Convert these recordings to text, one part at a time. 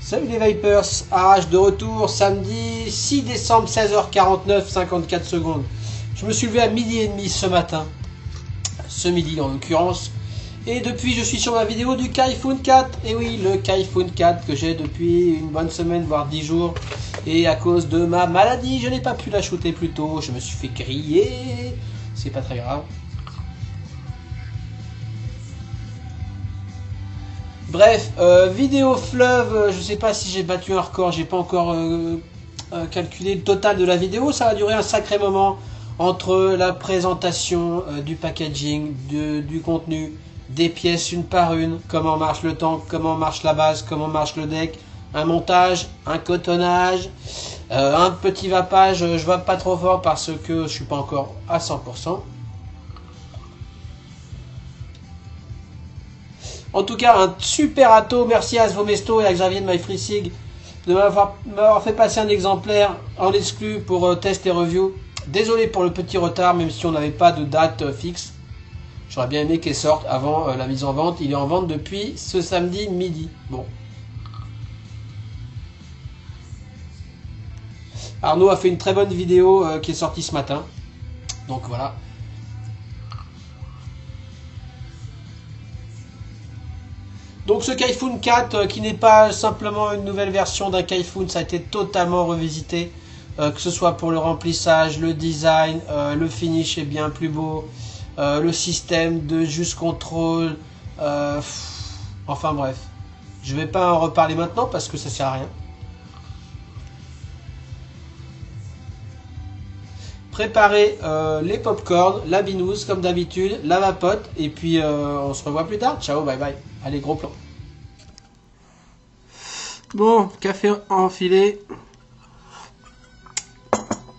Salut les Vipers, Arrache de retour samedi 6 décembre 16h49 54 secondes. Je me suis levé à 12h30 ce matin, ce midi en l'occurrence, et depuis je suis sur ma vidéo du Kaifun 4. Et oui, le Kaifun 4 que j'ai depuis une bonne semaine voire 10 jours, et à cause de ma maladie je n'ai pas pu la shooter plus tôt, je me suis fait griller, c'est pas très grave. Bref, vidéo fleuve, je sais pas si j'ai battu un record, j'ai pas encore calculé le total de la vidéo. Ça va durer un sacré moment entre la présentation du packaging, du contenu, des pièces une par une, comment marche le tank, comment marche la base, comment marche le deck, un montage, un cotonnage, un petit vapage. Je vape pas trop fort parce que je suis pas encore à 100%. En tout cas, un super ato. Merci à Svomesto et à Xavier de MyFreeSig de m'avoir fait passer un exemplaire en exclu pour test et review. Désolé pour le petit retard, même si on n'avait pas de date fixe. J'aurais bien aimé qu'il sorte avant la mise en vente. Il est en vente depuis ce samedi midi. Bon. Arnaud a fait une très bonne vidéo qui est sortie ce matin. Donc voilà. Donc ce Kaifun 4 qui n'est pas simplement une nouvelle version d'un Kaifun, ça a été totalement revisité, que ce soit pour le remplissage, le design, le finish est bien plus beau, le système de juice control, enfin bref, je vais pas en reparler maintenant parce que ça sert à rien. Préparez les popcorn, la binouse comme d'habitude, la vapote, et puis on se revoit plus tard. Ciao, bye bye. Allez, gros plan. Bon, café enfilé.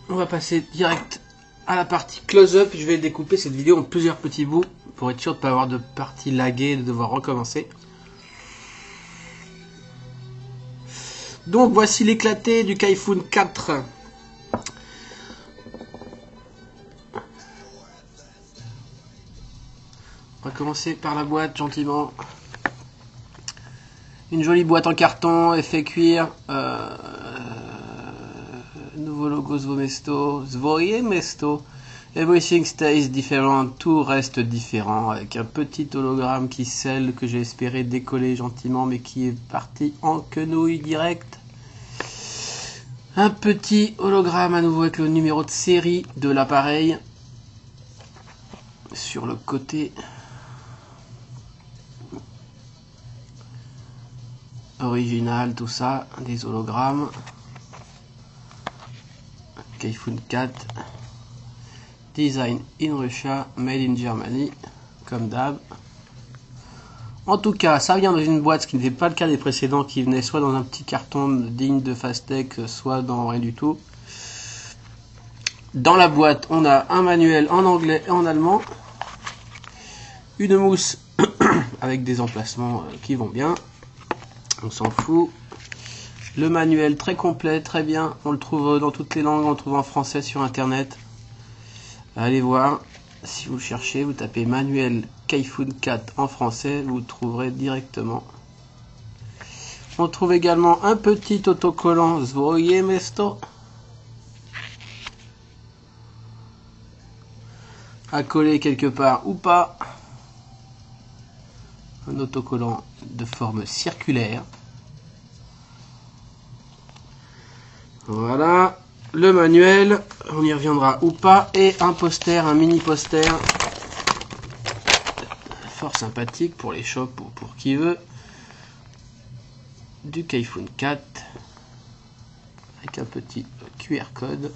On va passer direct à la partie close-up. Je vais découper cette vidéo en plusieurs petits bouts pour être sûr de ne pas avoir de partie laguée et de devoir recommencer. Donc voici l'éclaté du Kaifun 4. On va commencer par la boîte gentiment. Une jolie boîte en carton, effet cuir, nouveau logo Svomesto, Svomesto, everything stays different, tout reste différent, avec un petit hologramme qui scelle, que j'ai espéré décoller gentiment, mais qui est parti en quenouille direct. Un petit hologramme à nouveau avec le numéro de série de l'appareil sur le côté. Original, tout ça, des hologrammes. Kaifun 4, design in Russia, made in Germany, comme d'hab. En tout cas, ça vient dans une boîte, ce qui n'était pas le cas des précédents, qui venaient soit dans un petit carton digne de Fastech, soit dans rien du tout. Dans la boîte, on a un manuel en anglais et en allemand, une mousse avec des emplacements qui vont bien. On s'en fout. Le manuel très complet, très bien. On le trouve dans toutes les langues, on le trouve en français sur internet. Allez voir. Si vous cherchez, vous tapez manuel Kaifun 4 en français, vous le trouverez directement. On trouve également un petit autocollant Svomesto à coller quelque part ou pas. Un autocollant de forme circulaire. Voilà, le manuel, on y reviendra ou pas, et un poster, un mini poster, fort sympathique pour les shops ou pour qui veut. du Kaifun 4 avec un petit QR code.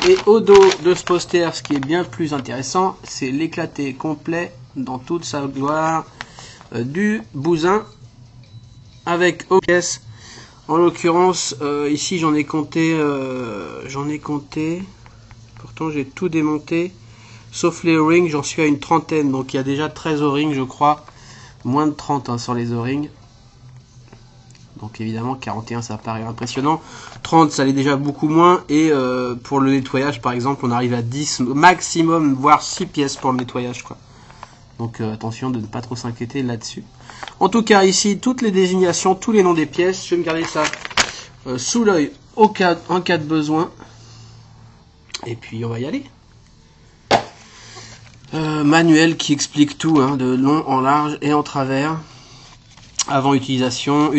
Et au dos de ce poster, ce qui est bien plus intéressant, c'est l'éclaté complet dans toute sa gloire du bousin avec OPS. En l'occurrence, ici j'en ai compté, pourtant j'ai tout démonté, sauf les O-rings, j'en suis à une trentaine, donc il y a déjà 13 O-rings je crois, moins de 30 hein, sur les O-rings. Donc évidemment 41 ça paraît impressionnant, 30 ça l'est déjà beaucoup moins, et pour le nettoyage par exemple on arrive à 10 maximum, voire 6 pièces pour le nettoyage quoi. Donc attention de ne pas trop s'inquiéter là-dessus. En tout cas ici toutes les désignations, tous les noms des pièces, je vais me garder ça sous l'œil en cas de besoin. Et puis on va y aller. Manuel qui explique tout hein, de long en large et en travers. Avant utilisation,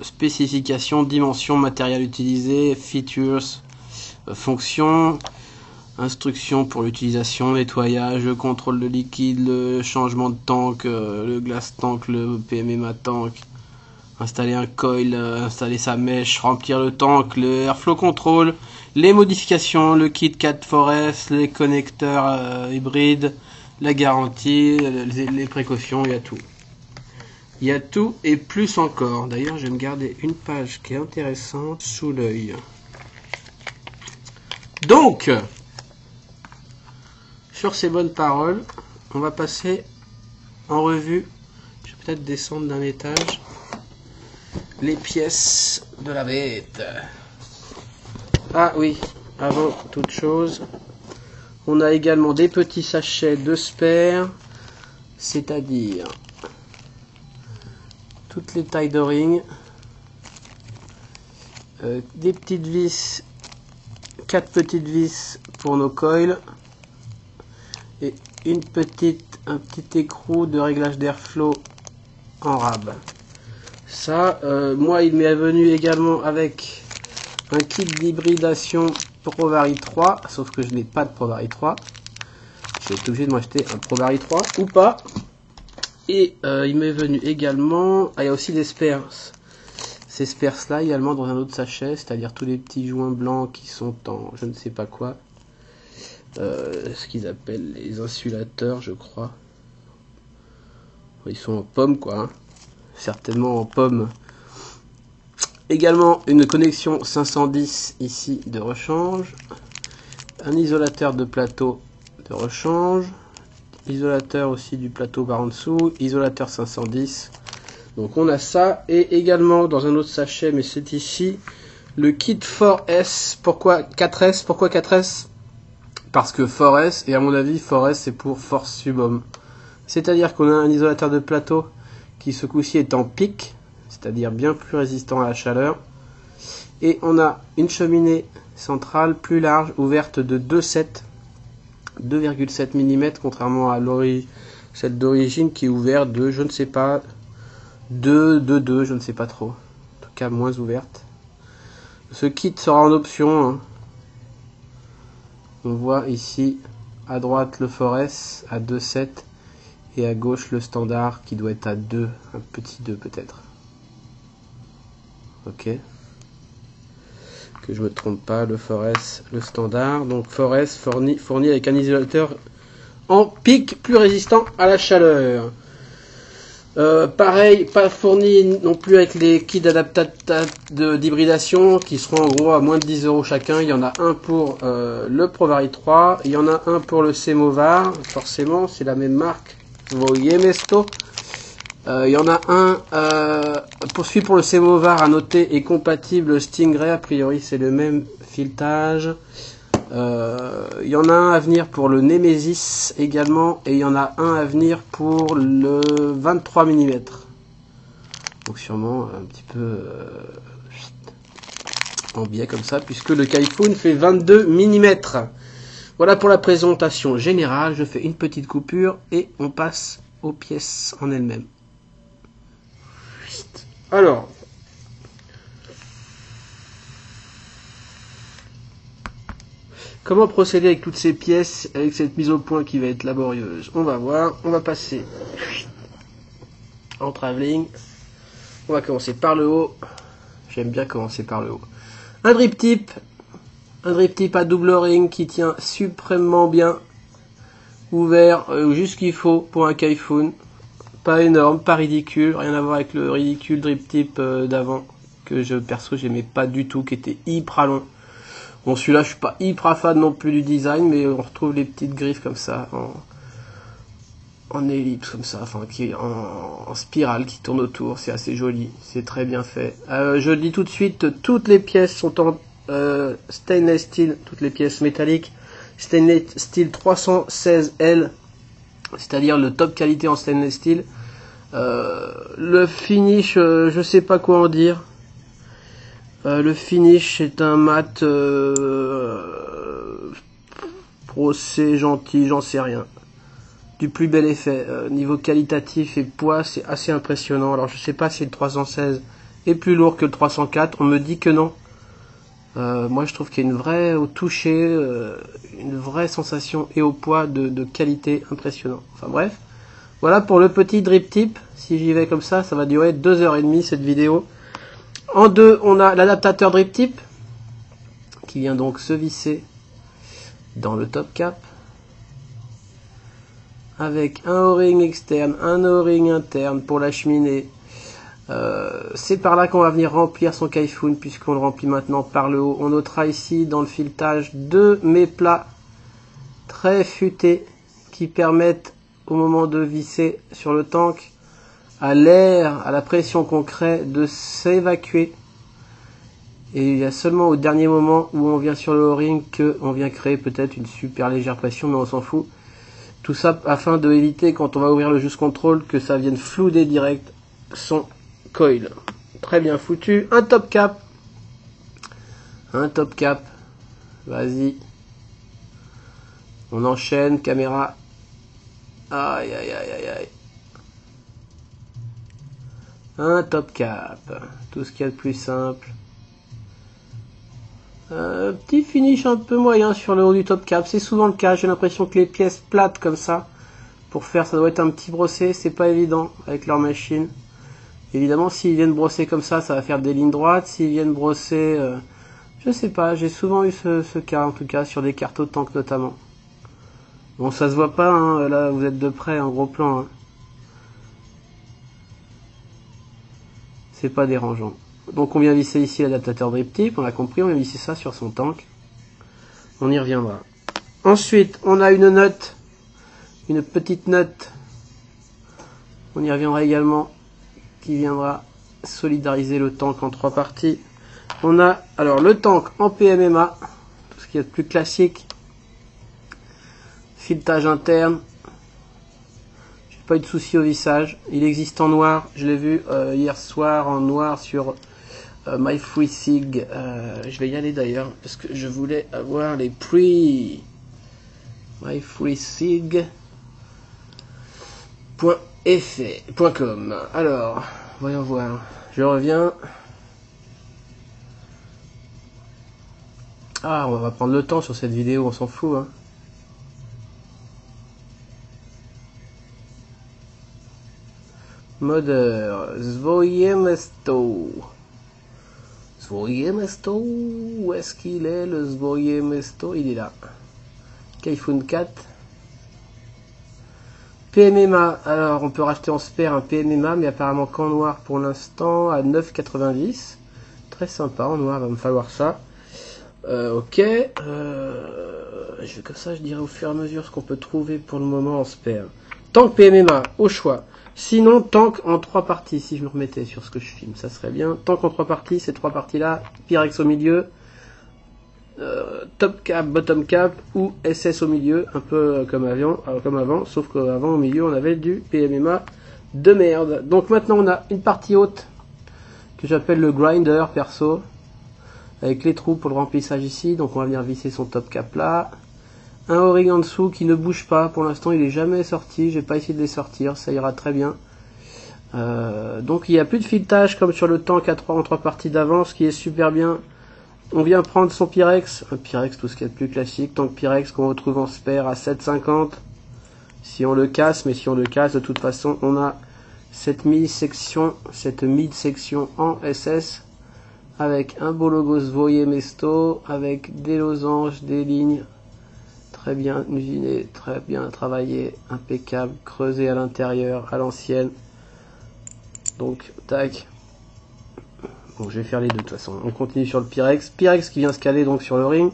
spécification, dimension, matériel utilisé, features, fonctions, instructions pour l'utilisation, nettoyage, le contrôle de liquide, le changement de tank, le glass tank, le PMMA tank, installer un coil, installer sa mèche, remplir le tank, le airflow control, les modifications, le kit 4 forest, les connecteurs hybrides, la garantie, les précautions, il y a tout. Il y a tout et plus encore. D'ailleurs, je vais me garder une page qui est intéressante sous l'œil. Donc, sur ces bonnes paroles, on va passer en revue. Je vais peut-être descendre d'un étage les pièces de la bête. Ah oui, avant toute chose, on a également des petits sachets de spares, c'est-à-dire toutes les tailles de ring, des petites vis, 4 petites vis pour nos coils, et un petit écrou de réglage d'airflow en rab. Ça, moi il m'est venu également avec un kit d'hybridation ProVary 3, sauf que je n'ai pas de ProVary 3. Je vais être obligé de m'acheter un ProVary 3 ou pas. Et il m'est venu également, il y a aussi des spares. Ces spares là également dans un autre sachet, c'est-à-dire tous les petits joints blancs qui sont en je ne sais pas quoi. Ce qu'ils appellent les insulateurs, je crois. Ils sont en pomme quoi. Hein. Certainement en pomme. Également une connexion 510 ici de rechange, un isolateur de plateau de rechange, isolateur aussi du plateau par en dessous, isolateur 510. Donc on a ça, et également dans un autre sachet, mais c'est ici, le kit 4S. Pourquoi 4S? Pourquoi 4S? Parce que 4S, et à mon avis 4S c'est pour Force Subhomme. C'est-à-dire qu'on a un isolateur de plateau qui ce coup-ci est en pic, c'est-à-dire bien plus résistant à la chaleur. Et on a une cheminée centrale plus large, ouverte de 2,7 mm, contrairement à celle d'origine qui est ouverte de, je ne sais pas, 2, je ne sais pas trop. En tout cas, moins ouverte. Ce kit sera en option. Hein. On voit ici, à droite le Forest à 2,7 et à gauche le standard qui doit être à 2, un petit 2 peut-être. Ok, que je me trompe pas, le Forest, le standard, donc Forest fourni avec un isolateur en pic plus résistant à la chaleur. Pareil, pas fourni non plus avec les kits d'hybridation qui seront en gros à moins de 10 € chacun. Il y en a un pour le ProVary 3, il y en a un pour le Semovar, forcément c'est la même marque, voyez mesto. Il y en a un poursuivi pour le Semovar à noter est compatible Stingray, a priori c'est le même filetage. Il y en a un à venir pour le Nemesis également, et il y en a un à venir pour le 23 mm. Donc sûrement un petit peu en biais comme ça, puisque le Kaifun fait 22 mm. Voilà pour la présentation générale, je fais une petite coupure et on passe aux pièces en elles-mêmes. Alors, comment procéder avec toutes ces pièces, avec cette mise au point qui va être laborieuse? On va voir, on va passer en travelling. On va commencer par le haut. J'aime bien commencer par le haut. Un drip tip à double ring qui tient suprêmement bien. Ouvert, juste ce qu'il faut pour un Kaifun. Pas énorme, pas ridicule, rien à voir avec le ridicule drip tip d'avant que perso j'aimais pas du tout, qui était hyper long. Bon, celui-là je suis pas hyper fan non plus du design, mais on retrouve les petites griffes comme ça en ellipse comme ça, enfin en spirale qui tourne autour. C'est assez joli, c'est très bien fait. Je le dis tout de suite, toutes les pièces sont en stainless steel, toutes les pièces métalliques stainless steel 316L, c'est-à-dire le top qualité en stainless steel. Le finish, je sais pas quoi en dire. Le finish est un mat procès gentil, j'en sais rien. Du plus bel effet. Niveau qualitatif et poids, c'est assez impressionnant. Alors je sais pas si le 316 est plus lourd que le 304. On me dit que non. Moi je trouve qu'il y a une vraie au toucher, une vraie sensation et au poids de qualité impressionnant. Enfin bref. Voilà pour le petit drip tip. Si j'y vais comme ça va durer 2h30 cette vidéo. En deux, on a l'adaptateur drip tip qui vient donc se visser dans le top cap avec un O-ring externe, un O-ring interne pour la cheminée. C'est par là qu'on va venir remplir son Kaifun puisqu'on le remplit maintenant par le haut. On notera ici dans le filetage deux méplats très futés qui permettent au moment de visser sur le tank à l'air, à la pression qu'on crée, de s'évacuer. Et il y a seulement au dernier moment où on vient sur le O-ring qu'on vient créer peut-être une super légère pression, mais on s'en fout. Tout ça afin de éviter quand on va ouvrir le juice control que ça vienne flouder direct son coil. Très bien foutu. Un top cap. Vas-y. On enchaîne, caméra. Aïe aïe aïe aïe aïe. Un top cap. Tout ce qu'il y a de plus simple. Petit finish un peu moyen sur le haut du top cap. C'est souvent le cas. J'ai l'impression que les pièces plates comme ça, pour faire, ça doit être un petit brossé. C'est pas évident avec leur machine. Évidemment, s'ils viennent brosser comme ça va faire des lignes droites. S'ils viennent brosser, je sais pas. J'ai souvent eu ce cas, en tout cas, sur des cartes au tank notamment. Bon, ça se voit pas, hein, là, vous êtes de près, en gros plan. Hein. C'est pas dérangeant. Donc on vient visser ici l'adaptateur drip tip, on a compris, on vient visser ça sur son tank. On y reviendra. Ensuite, on a une note, une petite note. On y reviendra également, qui viendra solidariser le tank en trois parties. On a alors le tank en PMMA, tout ce qui est de plus classique. Filetage interne. J'ai pas eu de souci au vissage. Il existe en noir, je l'ai vu hier soir en noir sur MyFreeSig. Je vais y aller d'ailleurs parce que je voulais avoir les prix. myfreesig.com. Alors, voyons voir. Je reviens. Ah, on va prendre le temps sur cette vidéo, on s'en fout. Hein. Modeur, Svoje Mesto. Où est-ce qu'il est le Svoje Mesto? Il est là. Kaifun 4. PMMA, alors on peut racheter en spare un PMMA, mais apparemment qu'en noir pour l'instant à 9,90. Très sympa, en noir, va me falloir ça. Ok. Je fais comme ça, je dirais au fur et à mesure ce qu'on peut trouver pour le moment en spare. Tank PMMA, au choix. Sinon, tank en trois parties, si je me remettais sur ce que je filme, ça serait bien. Tank en trois parties, ces trois parties-là, Pyrex au milieu, top cap, bottom cap ou SS au milieu, un peu comme avant, sauf qu'avant au milieu on avait du PMMA de merde. Donc maintenant on a une partie haute que j'appelle le grinder perso, avec les trous pour le remplissage ici, donc on va venir visser son top cap là. Un O-ring en dessous qui ne bouge pas, pour l'instant il est jamais sorti, j'ai pas essayé de les sortir, ça ira très bien. Donc il n'y a plus de filetage comme sur le tank à 3 en 3 parties d'avance, qui est super bien. On vient prendre son Pyrex, un Pyrex tout ce qu'il y a de plus classique, tank Pyrex qu'on retrouve en spare à 7,50 si on le casse, mais si on le casse de toute façon on a cette mid-section en SS avec un beau logo Svoje Mesto, avec des losanges, des lignes, très bien usiné, très bien travaillé, impeccable, creusé à l'intérieur, à l'ancienne. Donc, tac. Bon, je vais faire les deux de toute façon. On continue sur le Pyrex. Pyrex qui vient se caler donc sur le ring.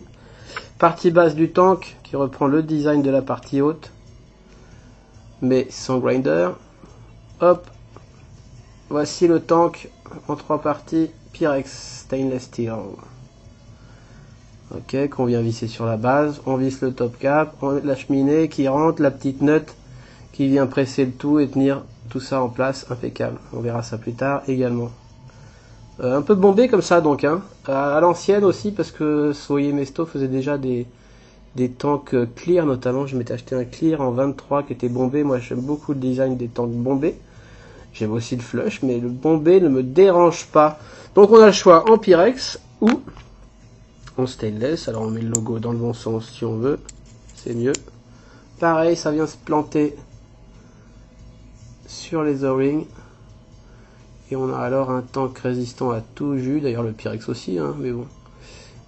Partie basse du tank qui reprend le design de la partie haute, mais sans grinder. Hop. Voici le tank en 3 parties. Pyrex Stainless Steel. Ok, qu'on vient visser sur la base. On visse le top cap, la cheminée qui rentre, la petite nut qui vient presser le tout et tenir tout ça en place, impeccable. On verra ça plus tard également. Un peu bombé comme ça donc, hein. À l'ancienne aussi, parce que Svoje Mesto faisait déjà des tanks clear, notamment je m'étais acheté un clear en 23 qui était bombé. Moi j'aime beaucoup le design des tanks bombés. J'aime aussi le flush, mais le bombé ne me dérange pas. Donc on a le choix en Pyrex ou en stainless. Alors on met le logo dans le bon sens si on veut, c'est mieux. Pareil, ça vient se planter sur les O-rings. Et on a alors un tank résistant à tout jus. D'ailleurs le Pyrex aussi, hein, mais bon.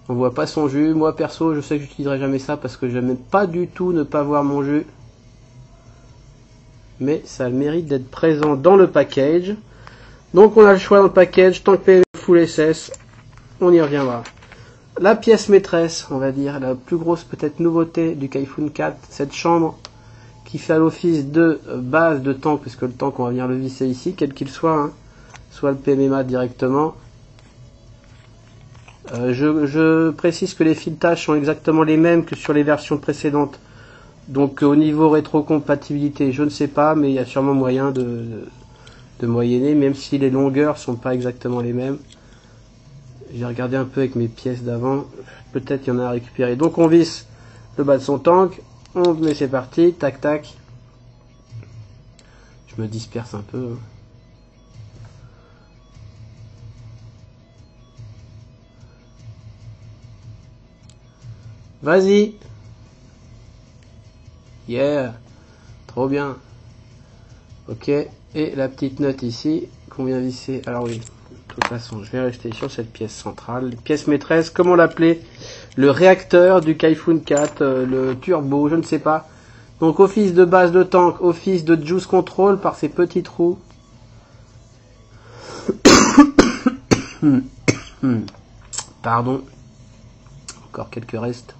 On voit pas son jus. Moi perso, je sais que j'utiliserai jamais ça parce que j'aime pas du tout ne pas voir mon jus. Mais ça a le mérite d'être présent dans le package. Donc on a le choix dans le package, tank PV full SS, on y reviendra. La pièce maîtresse, on va dire, la plus grosse peut-être nouveauté du Kaifun 4, cette chambre qui fait l'office de base de tank, puisque le tank on va venir le visser ici, quel qu'il soit, hein, soit le PMMA directement. Je précise que les filetages sont exactement les mêmes que sur les versions précédentes. Donc au niveau rétrocompatibilité, je ne sais pas, mais il y a sûrement moyen de moyenner, même si les longueurs sont pas exactement les mêmes. J'ai regardé un peu avec mes pièces d'avant, peut-être qu'il y en a à récupérer. Donc on visse le bas de son tank, on met c'est parti, tac tac. Je me disperse un peu. Vas-y. Yeah. Trop bien. Ok. Et la petite note ici, qu'on vient visser. Alors oui, de toute façon, je vais rester sur cette pièce centrale. Pièce maîtresse, comment l'appeler? Le réacteur du Kaifun 4, le turbo, je ne sais pas. Donc office de base de tank, office de juice control par ces petits trous. Pardon. Encore quelques restes.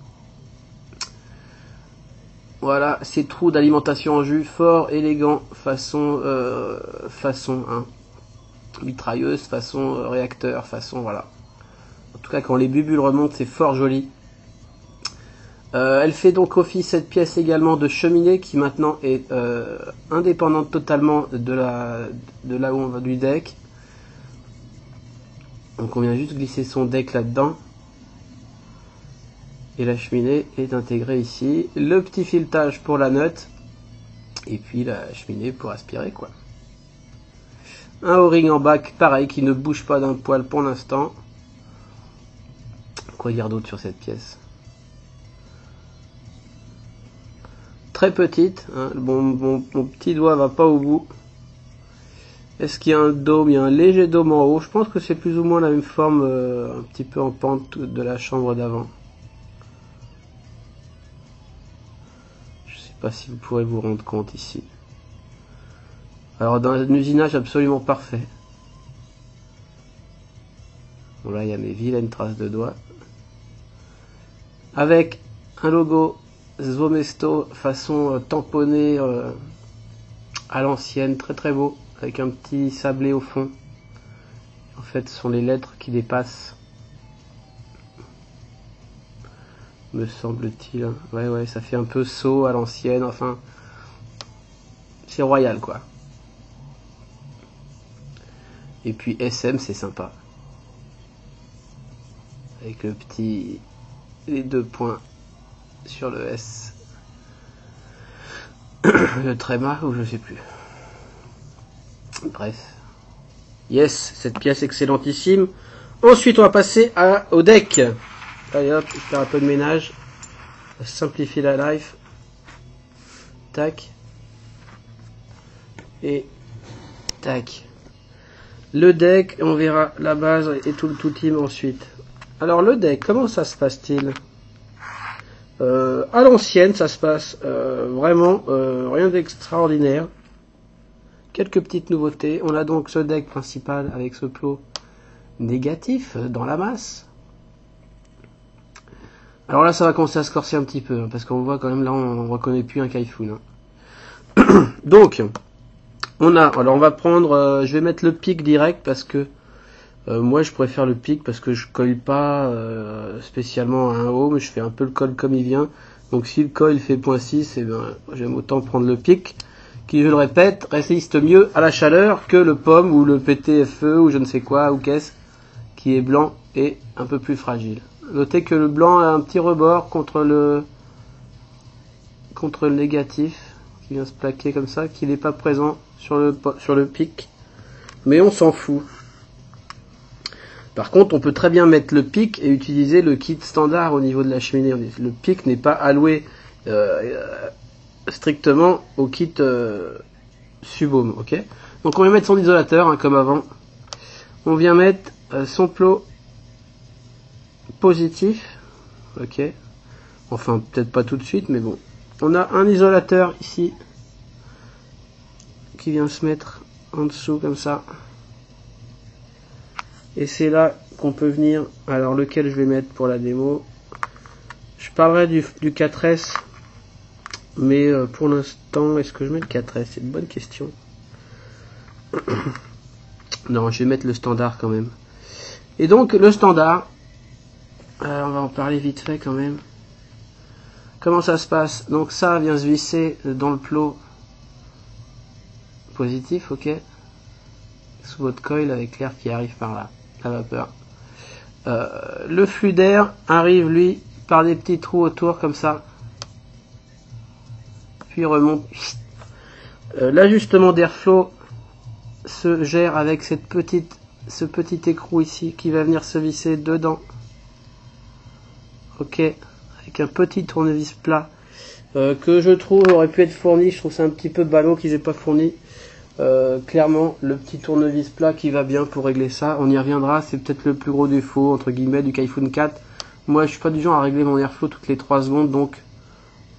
Voilà, ces trous d'alimentation en jus, fort élégant, façon hein, mitrailleuse, façon réacteur, façon voilà. En tout cas, quand les bulles remontent, c'est fort joli. Elle fait donc office cette pièce également de cheminée qui maintenant est indépendante totalement de là où on va du deck. Donc on vient juste glisser son deck là-dedans. Et la cheminée est intégrée ici. Le petit filetage pour la note. Et puis la cheminée pour aspirer quoi. Un O-ring en bac, pareil, qui ne bouge pas d'un poil pour l'instant. Quoi dire d'autre sur cette pièce? Très petite. Hein. Mon petit doigt va pas au bout. Est-ce qu'il y a un dôme? Il y a un léger dôme en haut. Je pense que c'est plus ou moins la même forme, un petit peu en pente de la chambre d'avant. Pas si vous pourrez vous rendre compte ici. Alors dans un usinage absolument parfait. Bon là il y a mes vilaines traces de doigts. Avec un logo Svoje Mesto façon tamponnée à l'ancienne, très très beau, avec un petit sablé au fond. En fait ce sont les lettres qui dépassent. Me semble-t-il. Ouais, ça fait un peu saut à l'ancienne, enfin. C'est royal, quoi. Et puis SM, c'est sympa. Avec le petit... les 2 points sur le S. Le tréma, ou je sais plus. Bref. Yes, cette pièce excellentissime. Ensuite, on va passer au deck. Allez hop, je vais faire un peu de ménage. Simplifier la life. Tac. Et Tac. Le deck, on verra la base et tout le tout-team ensuite. Alors le deck, comment ça se passe-t-il? À l'ancienne, ça se passe vraiment rien d'extraordinaire. Quelques petites nouveautés. On a donc ce deck principal avec ce plot négatif dans la masse. Alors là, ça va commencer à se corser un petit peu, hein, parce qu'on voit quand même là, on reconnaît plus un Kaifun. Hein. Donc, alors on va prendre, je vais mettre le pic direct parce que moi je préfère le pic parce que je colle pas spécialement à un haut, mais je fais un peu le colle comme il vient. Donc si le coil fait 0.6, et ben j'aime autant prendre le pic, qui je le répète résiste mieux à la chaleur que le pomme ou le PTFE ou je ne sais quoi ou qu'est-ce qui est blanc et un peu plus fragile. Notez que le blanc a un petit rebord contre le négatif qui vient se plaquer comme ça, qui n'est pas présent sur le pic, mais on s'en fout. Par contre, on peut très bien mettre le pic et utiliser le kit standard au niveau de la cheminée. Le pic n'est pas alloué strictement au kit Subaume, ok. Donc on vient mettre son isolateur, hein, comme avant. On vient mettre son plot positif, ok. Enfin, peut-être pas tout de suite, mais bon. On a un isolateur ici qui vient se mettre en dessous comme ça. Et c'est là qu'on peut venir. Alors lequel je vais mettre pour la démo? Je parlerai du 4S, mais pour l'instant, est-ce que je mets le 4S? C'est une bonne question. Non, je vais mettre le standard quand même. Et donc le standard, on va en parler vite fait quand même. Comment ça se passe? Donc ça vient se visser dans le plot positif, ok, sous votre coil avec l'air qui arrive par là, la vapeur. Le flux d'air arrive lui par des petits trous autour comme ça, puis remonte. L'ajustement d'airflow se gère avec ce petit écrou ici qui va venir se visser dedans, ok, avec un petit tournevis plat que je trouve aurait pu être fourni. Je trouve ça un petit peu ballot qu'ils aient pas fourni. Clairement, le petit tournevis plat qui va bien pour régler ça, on y reviendra, c'est peut-être le plus gros défaut entre guillemets du Kaifun 4. Moi je suis pas du genre à régler mon airflow toutes les 3 secondes, donc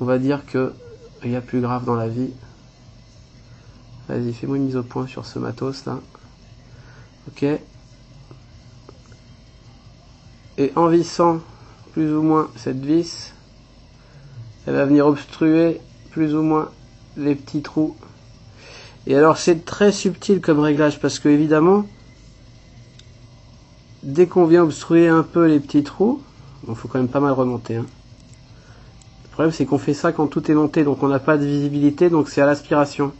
on va dire que il y a plus grave dans la vie. Vas-y, fais-moi une mise au point sur ce matos là, ok. Et en vissant plus ou moins cette vis, elle va venir obstruer plus ou moins les petits trous. Et alors c'est très subtil comme réglage parce que évidemment, dès qu'on vient obstruer un peu les petits trous, bon, faut quand même pas mal remonter, hein. Le problème c'est qu'on fait ça quand tout est monté, donc on n'a pas de visibilité, donc c'est à l'aspiration.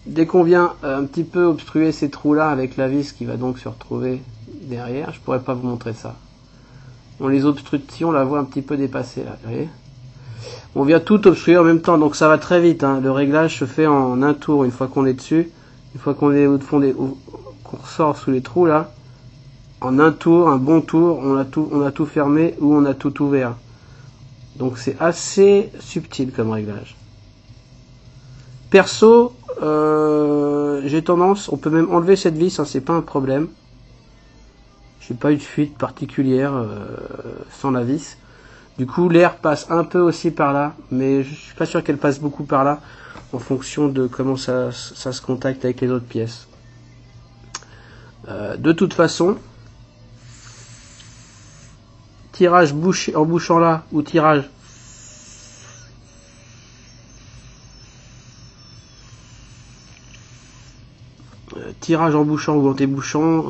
Dès qu'on vient un petit peu obstruer ces trous là avec la vis qui va donc se retrouver derrière, je pourrais pas vous montrer ça. On les obstrue, si on la voit un petit peu dépasser là, vous voyez. On vient tout obstruer en même temps, donc ça va très vite, hein. Le réglage se fait en un tour une fois qu'on est dessus. Une fois qu'on est au fond qu'on ressort sous les trous là, en un tour, un bon tour, on a tout fermé ou on a tout ouvert. Donc c'est assez subtil comme réglage. Perso, j'ai tendance, on peut même enlever cette vis, hein, c'est pas un problème. J'ai pas eu de fuite particulière sans la vis. Du coup, l'air passe un peu aussi par là, mais je suis pas sûr qu'elle passe beaucoup par là, en fonction de comment ça se contacte avec les autres pièces. De toute façon, tirage en bouchant là, ou tirage en bouchant ou en débouchant,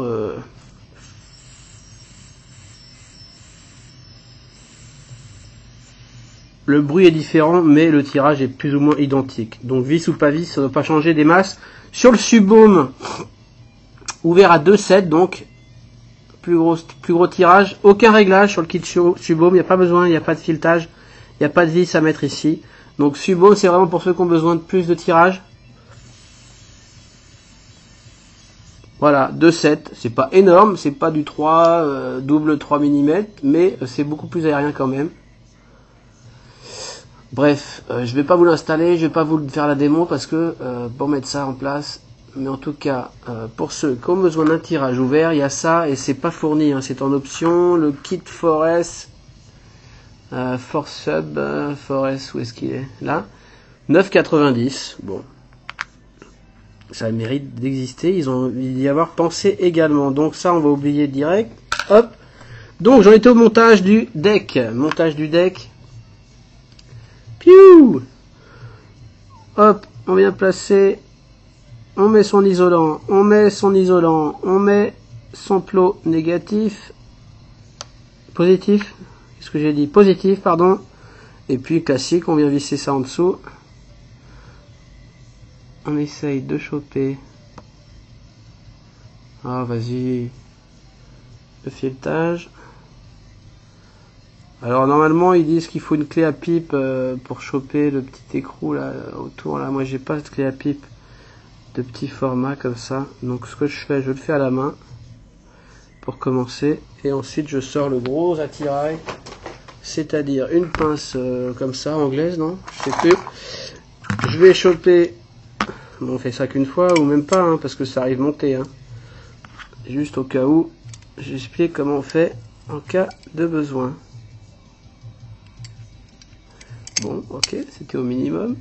le bruit est différent, mais le tirage est plus ou moins identique. Donc vis ou pas vis, ça ne doit pas changer des masses. Sur le Subaume, ouvert à 2,7, donc plus gros tirage. Aucun réglage sur le kit Subaume, il n'y a pas besoin, il n'y a pas de filetage, il n'y a pas de vis à mettre ici. Donc Subaume, c'est vraiment pour ceux qui ont besoin de plus de tirage. Voilà, 2,7, c'est pas énorme, c'est pas du 3, double 3 mm, mais c'est beaucoup plus aérien quand même. Bref, je vais pas vous l'installer, je vais pas vous faire la démo parce que pour mettre ça en place, Mais en tout cas, pour ceux qui ont besoin d'un tirage ouvert, il y a ça et c'est pas fourni, hein, c'est en option. Le kit Forest, Force Sub, Forest, où est-ce qu'il est? Là, 9,90. Bon, ça a le mérite d'exister. Ils ont y avoir pensé également. Donc ça, on va oublier direct. Hop. Donc j'en étais au montage du deck. Montage du deck. Piou. Hop, on vient placer. On met son isolant, on met son isolant, on met son plot négatif, positif, qu'est-ce que j'ai dit? Positif, pardon. Et puis classique, on vient visser ça en dessous. On essaye de choper. Ah, vas-y. Le filetage. Alors normalement ils disent qu'il faut une clé à pipe pour choper le petit écrou là autour là. Moi j'ai pas de clé à pipe de petit format comme ça. Donc ce que je fais, je le fais à la main pour commencer. Et ensuite je sors le gros attirail. C'est-à-dire une pince comme ça, anglaise, non? Je sais plus. Je vais choper. Bon, on fait ça qu'une fois ou même pas, hein, parce que ça arrive monté. Hein. Juste au cas où, j'explique comment on fait en cas de besoin. Bon, ok, c'était au minimum.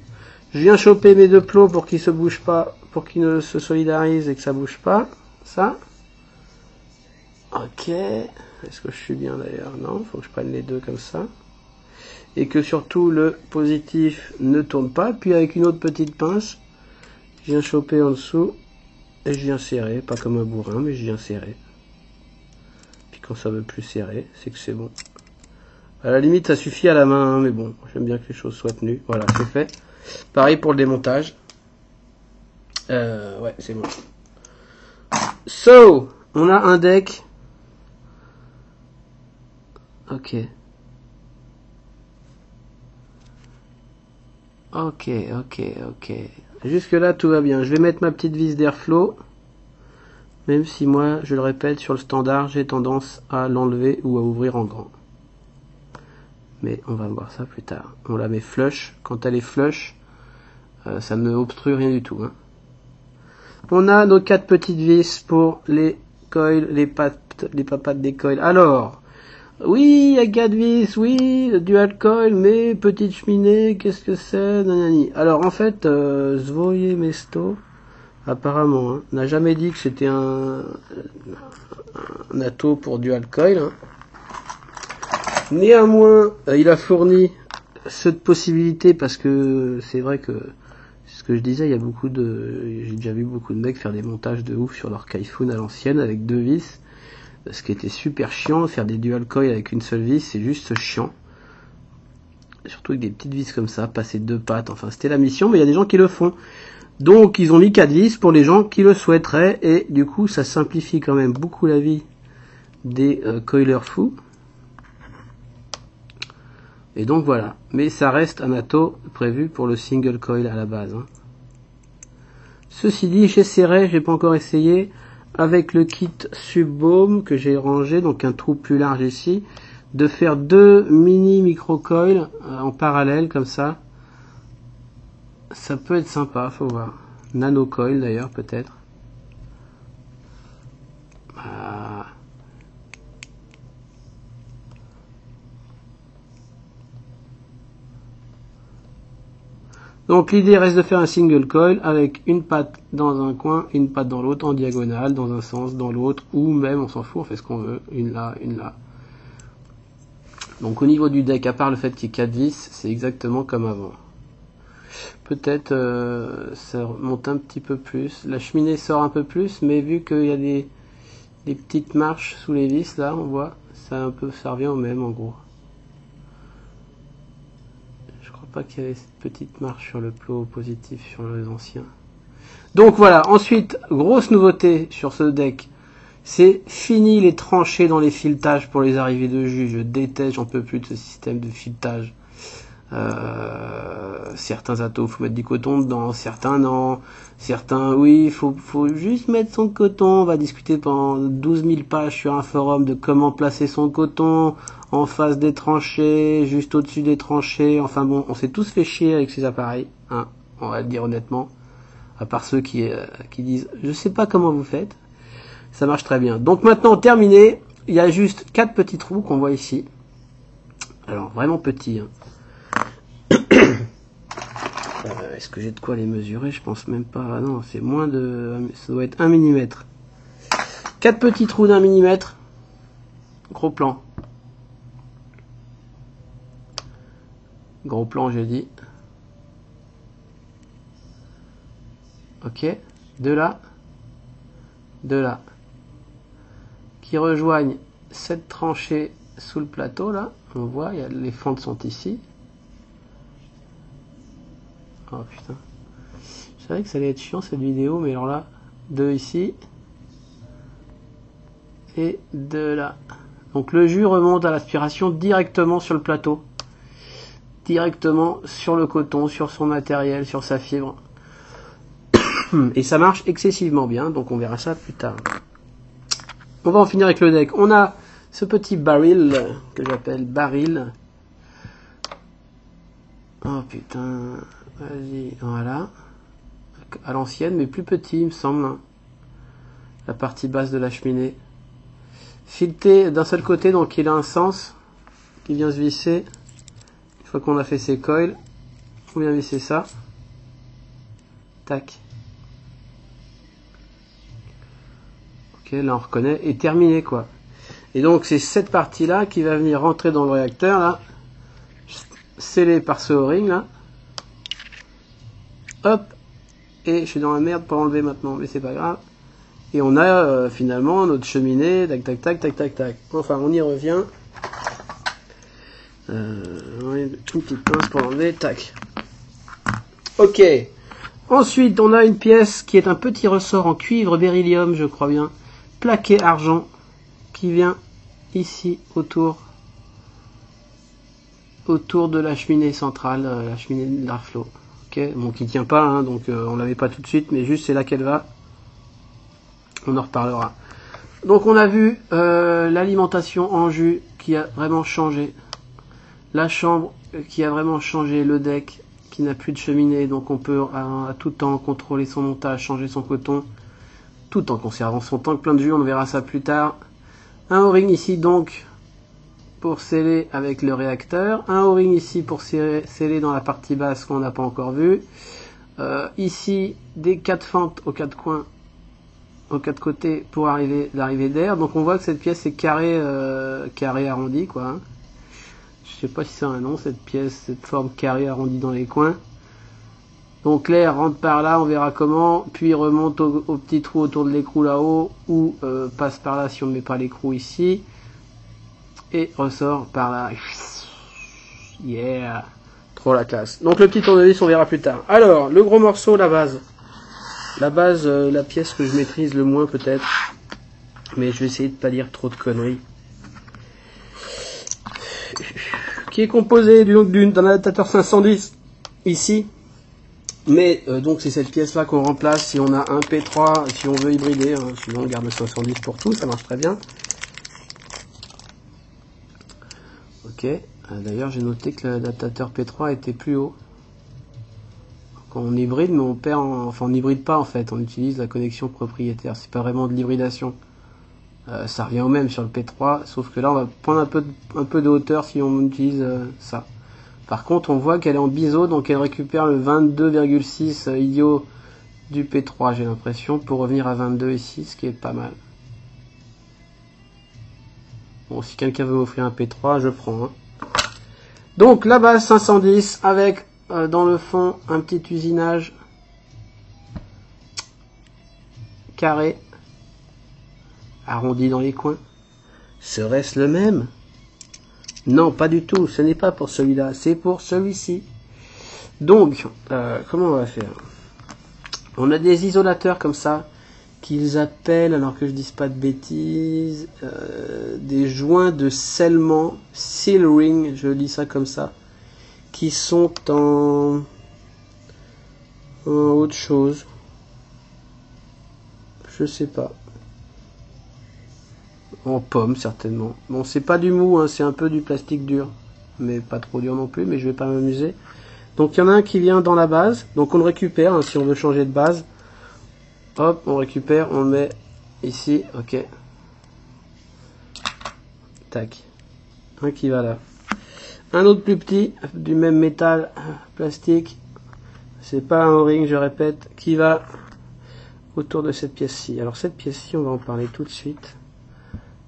Je viens choper mes deux plots pour qu'ils se bougent pas, pour qu'ils ne se solidarisent et que ça bouge pas. Ça. Ok. Est-ce que je suis bien d'ailleurs? Non, faut que je prenne les deux comme ça. Et que surtout le positif ne tourne pas. Puis avec une autre petite pince, je viens choper en dessous et je viens serrer. Pas comme un bourrin, mais je viens serrer. Puis quand ça veut plus serrer, c'est que c'est bon. À la limite, ça suffit à la main, hein, mais bon, j'aime bien que les choses soient tenues. Voilà, c'est fait. Pareil pour le démontage. Ouais, c'est bon. So, on a un deck. Ok. Ok. Jusque là, tout va bien. Je vais mettre ma petite vis d'airflow. Même si moi, je le répète, sur le standard, j'ai tendance à l'enlever ou à ouvrir en grand. Mais on va voir ça plus tard. On la met flush. Quand elle est flush, ça ne obstrue rien du tout. Hein. On a nos 4 petites vis pour les coils, les papates des coils. Alors, oui, il y a 4 vis, oui, dual coil, mais petite cheminée, qu'est-ce que c'est? Nanani. Alors en fait, Zvoye Mesto, apparemment, hein, n'a jamais dit que c'était un atto pour dual coil. Hein. Néanmoins, il a fourni cette possibilité parce que c'est vrai que c'est ce que je disais, il y a beaucoup de, j'ai déjà vu beaucoup de mecs faire des montages de ouf sur leur Kaifun à l'ancienne avec 2 vis, ce qui était super chiant. Faire des dual coil avec une seule vis, c'est juste chiant. Surtout avec des petites vis comme ça, passer 2 pattes. Enfin, c'était la mission, mais il y a des gens qui le font. Donc, ils ont mis 4 vis pour les gens qui le souhaiteraient et du coup, ça simplifie quand même beaucoup la vie des coilers fous. Et donc voilà, mais ça reste un atto prévu pour le single coil à la base. Hein. Ceci dit, j'essaierai, j'ai pas encore essayé, avec le kit Subbaume que j'ai rangé, donc un trou plus large ici, de faire 2 mini micro-coils en parallèle comme ça. Ça peut être sympa, faut voir. Nano coil d'ailleurs peut-être. Ah. Donc l'idée reste de faire un single coil avec une patte dans un coin, une patte dans l'autre, en diagonale, dans un sens, dans l'autre, ou même, on s'en fout, on fait ce qu'on veut, une là, une là. Donc au niveau du deck, à part le fait qu'il y ait 4 vis, c'est exactement comme avant. Peut-être ça monte un petit peu plus, la cheminée sort un peu plus, mais vu qu'il y a des petites marches sous les vis, là, on voit, ça revient au même en gros. Pas qu'il y avait cette petite marche sur le plot positif sur les anciens. Donc voilà, ensuite, grosse nouveauté sur ce deck, c'est fini les tranchées dans les filetages pour les arrivées de jus. Je déteste, j'en peux plus de ce système de filetage. Certains attos, faut mettre du coton dedans, certains non, certains oui, faut juste mettre son coton. On va discuter pendant 12 000 pages sur un forum de comment placer son coton en face des tranchées, juste au-dessus des tranchées. Enfin bon, on s'est tous fait chier avec ces appareils, hein, on va le dire honnêtement. À part ceux qui disent je sais pas comment vous faites. Ça marche très bien. Donc maintenant terminé, il y a juste 4 petits trous qu'on voit ici. Alors vraiment petits. Hein. Est-ce que j'ai de quoi les mesurer? Je pense même pas. Ah non, c'est moins de... Ça doit être 1 mm. 4 petits trous d'1 mm. Gros plan. Gros plan, j'ai dit. Ok. De là. De là. Qui rejoignent cette tranchée sous le plateau, là. On voit, les fentes sont ici. Oh putain. Je savais que ça allait être chiant cette vidéo, mais alors là, 2 ici. Et 2 là. Donc le jus remonte à l'aspiration directement sur le plateau. Directement sur le coton, sur son matériel, sur sa fibre. Et ça marche excessivement bien, donc on verra ça plus tard. On va en finir avec le deck. On a ce petit baril, que j'appelle baril. Oh putain... Vas-y, voilà. À l'ancienne, mais plus petit, il me semble. La partie basse de la cheminée. Fileté d'un seul côté, donc il a un sens qui vient se visser. Une fois qu'on a fait ses coils, on vient visser ça. Tac. Ok, là on reconnaît. Et terminé, quoi. Et donc c'est cette partie-là qui va venir rentrer dans le réacteur, là. Scellée par ce O-ring, là. Hop, et je suis dans la merde pour l'enlever maintenant, mais c'est pas grave. Et on a finalement notre cheminée, tac tac tac tac tac tac. Enfin, on y revient. Une petite pince pour l'enlever, tac. Ok. Ensuite, on a une pièce qui est un petit ressort en cuivre beryllium, je crois bien, plaqué argent, qui vient ici autour de la cheminée centrale, la cheminée de l'airflow. Okay. Bon, qui tient pas, hein, donc on l'avait pas tout de suite, mais juste c'est là qu'elle va. On en reparlera. Donc on a vu l'alimentation en jus qui a vraiment changé. La chambre qui a vraiment changé. Le deck qui n'a plus de cheminée, donc on peut à tout temps contrôler son montage, changer son coton, tout en conservant son tank plein de jus. On verra ça plus tard. Un O-ring ici donc pour sceller avec le réacteur, un O-ring ici pour sceller dans la partie basse qu'on n'a pas encore vu, ici des 4 fentes aux 4 coins, aux 4 côtés pour l'arrivée d'air. Donc on voit que cette pièce est carré arrondi, quoi. Hein. Je sais pas si c'est un nom, cette pièce, cette forme carrée arrondie dans les coins. Donc l'air rentre par là, on verra comment, puis remonte au petit trou autour de l'écrou là-haut, ou passe par là si on ne met pas l'écrou ici. Et ressort par là. Yeah, trop la classe. Donc le petit tournevis, on verra plus tard. Alors, le gros morceau, la base. La base, la pièce que je maîtrise le moins peut-être. Mais je vais essayer de pas dire trop de conneries. Qui est composé d'un adaptateur 510, ici. Mais, donc c'est cette pièce-là qu'on remplace si on a un P3, si on veut hybrider. Hein, sinon on garde le 510 pour tout, ça marche très bien. Ok, d'ailleurs j'ai noté que l'adaptateur P3 était plus haut. Quand on hybride, mais on perd, enfin on hybride pas en fait, on utilise la connexion propriétaire, c'est pas vraiment de l'hybridation. Ça revient au même sur le P3, sauf que là on va prendre un peu de hauteur si on utilise ça. Par contre on voit qu'elle est en biseau, donc elle récupère le 22,6 idiot du P3 j'ai l'impression, pour revenir à 22 ici, ce qui est pas mal. Bon, si quelqu'un veut m'offrir un P3, je prends. Hein. Donc, la base 510 avec, dans le fond, un petit usinage carré, arrondi dans les coins. Serait-ce le même? Non, pas du tout. Ce n'est pas pour celui-là. C'est pour celui-ci. Donc, comment on va faire? On a des isolateurs comme ça, qu'ils appellent, alors que je dise pas de bêtises, des joints de scellement, seal ring, je lis ça comme ça, qui sont en autre chose, je sais pas, en pomme certainement. Bon, c'est pas du mou, hein, c'est un peu du plastique dur, mais pas trop dur non plus, mais je vais pas m'amuser. Donc il y en a un qui vient dans la base, donc on le récupère hein, si on veut changer de base. Hop, on récupère, on le met ici, ok. Tac. Un qui va là. Un autre plus petit, du même métal, plastique. C'est pas un O-ring, je répète, qui va autour de cette pièce-ci. Alors cette pièce-ci, on va en parler tout de suite.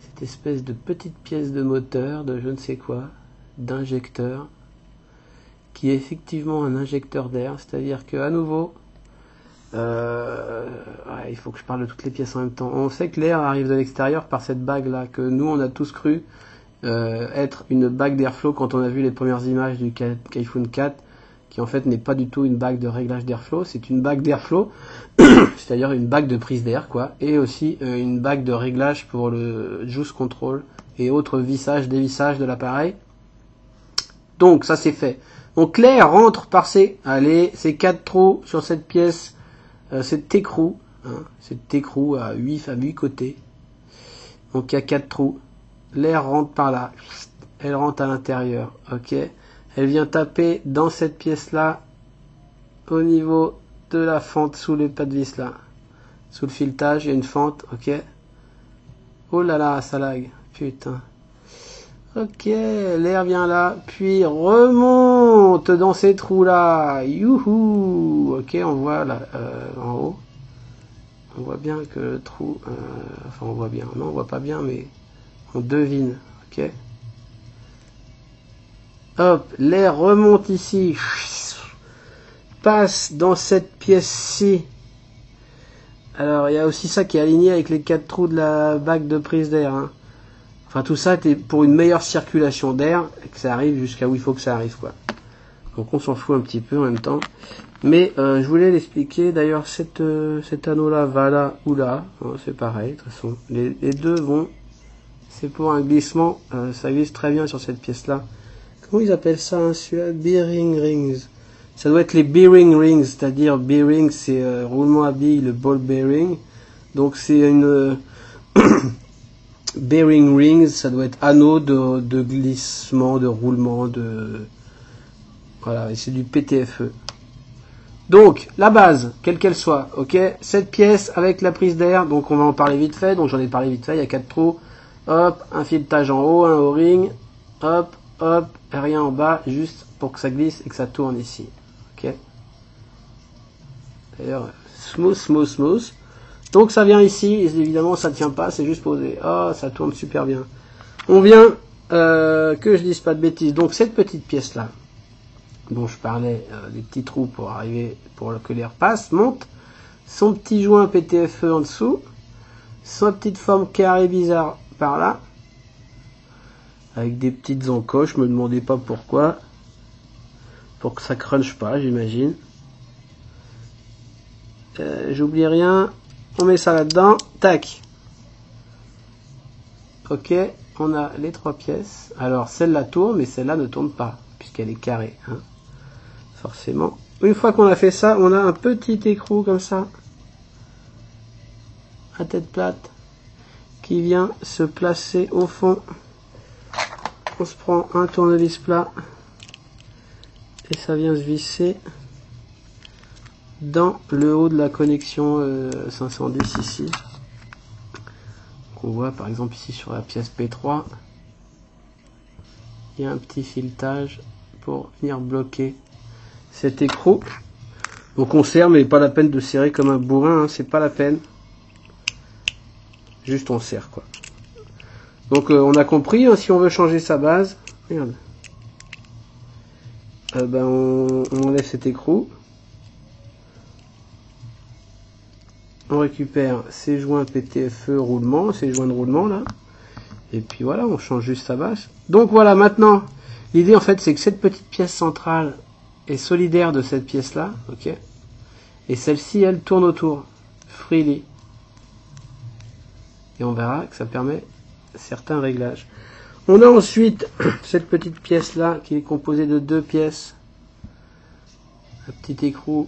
Cette espèce de petite pièce de moteur, de je ne sais quoi, d'injecteur, qui est effectivement un injecteur d'air, c'est-à-dire que à nouveau, il faut que je parle de toutes les pièces en même temps. On sait que l'air arrive de l'extérieur par cette bague-là, que nous on a tous cru être une bague d'airflow quand on a vu les premières images du Kaifun 4, qui en fait n'est pas du tout une bague de réglage d'airflow, c'est une bague d'airflow, c'est-à-dire une bague de prise d'air, quoi, et aussi une bague de réglage pour le juice control et autres vissages, dévissages de l'appareil. Donc ça c'est fait. Donc l'air rentre par ces 4 trous sur cette pièce, cet écrou, hein, cet écrou à 8 côtés. Donc il y a 4 trous. L'air rentre par là, elle rentre à l'intérieur, ok. Elle vient taper dans cette pièce-là, au niveau de la fente sous les pas de vis là. Sous le filetage, il y a une fente, ok. Oh là là, ça lag, putain. Ok, l'air vient là, puis remonte dans ces trous-là. Youhou. Ok, on voit là, en haut. On voit bien que le trou... enfin, on voit bien. Non, on voit pas bien, mais on devine. Ok. Hop, l'air remonte ici. Passe dans cette pièce-ci. Alors, il y a aussi ça qui est aligné avec les 4 trous de la bague de prise d'air, hein. Enfin, tout ça, c'est pour une meilleure circulation d'air, et que ça arrive jusqu'à où il faut que ça arrive, quoi. Donc, on s'en fout un petit peu en même temps. Mais, je voulais l'expliquer. D'ailleurs, cet anneau-là va là ou là. Hein, c'est pareil, de toute façon. Les deux vont. C'est pour un glissement. Ça glisse très bien sur cette pièce-là. Comment ils appellent ça, hein, celui-là? Bearing rings. Ça doit être les bearing rings, c'est-à-dire bearing, c'est roulement à billes, le ball bearing. Donc, c'est une... bearing rings, ça doit être anneau de glissement, de roulement, de... Voilà, et c'est du PTFE. Donc, la base, quelle qu'elle soit, ok, cette pièce avec la prise d'air, donc on va en parler vite fait, donc j'en ai parlé vite fait, il y a 4 trous, hop, un filetage en haut, un O-ring, hop, hop, et rien en bas, juste pour que ça glisse et que ça tourne ici, ok. D'ailleurs, smooth, smooth, smooth. Donc ça vient ici, et évidemment ça ne tient pas, c'est juste posé. Oh, ça tourne super bien. On vient, que je dise pas de bêtises, donc cette petite pièce-là, dont je parlais, des petits trous pour arriver, pour que l'air passe, monte, son petit joint PTFE en dessous, sa petite forme carrée bizarre par là, avec des petites encoches, je me demandais pas pourquoi, pour que ça crunche pas, j'imagine. J'oublie rien. On met ça là-dedans, tac. Ok, on a les 3 pièces. Alors celle-là tourne, mais celle-là ne tourne pas, puisqu'elle est carrée, hein. Forcément. Une fois qu'on a fait ça, on a un petit écrou comme ça, à tête plate, qui vient se placer au fond. On se prend un tournevis plat, et ça vient se visser dans le haut de la connexion 510 ici. On voit par exemple ici sur la pièce P3, il y a un petit filetage pour venir bloquer cet écrou. Donc on serre, mais pas la peine de serrer comme un bourrin, hein, c'est pas la peine. Juste on serre, quoi. Donc on a compris, hein, si on veut changer sa base, merde. On enlève cet écrou. On récupère ces joints PTFE roulement, ces joints de roulement là. Et puis voilà, on change juste sa base. Donc voilà, maintenant, l'idée en fait c'est que cette petite pièce centrale est solidaire de cette pièce là, ok. Et celle-ci, elle tourne autour, freely. Et on verra que ça permet certains réglages. On a ensuite cette petite pièce là qui est composée de 2 pièces. Un petit écrou.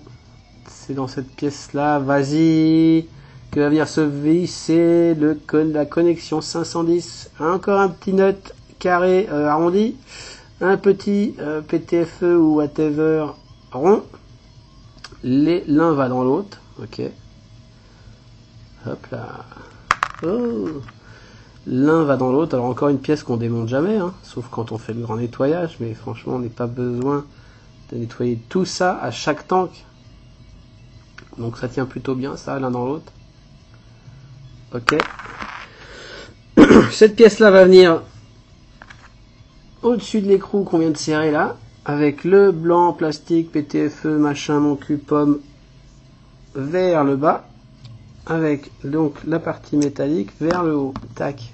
C'est dans cette pièce-là, vas-y, que va venir se visser la connexion 510. Encore un petit nut carré arrondi, un petit PTFE ou whatever rond. L'un va dans l'autre. Ok. Hop là. Oh. L'un va dans l'autre. Alors encore une pièce qu'on démonte jamais, hein, sauf quand on fait le grand nettoyage. Mais franchement, on n'a pas besoin de nettoyer tout ça à chaque tank. Donc ça tient plutôt bien, ça, l'un dans l'autre. Ok. Cette pièce-là va venir au-dessus de l'écrou qu'on vient de serrer là, avec le blanc, plastique, PTFE, machin, mon cul, pomme, vers le bas, avec donc la partie métallique vers le haut. Tac.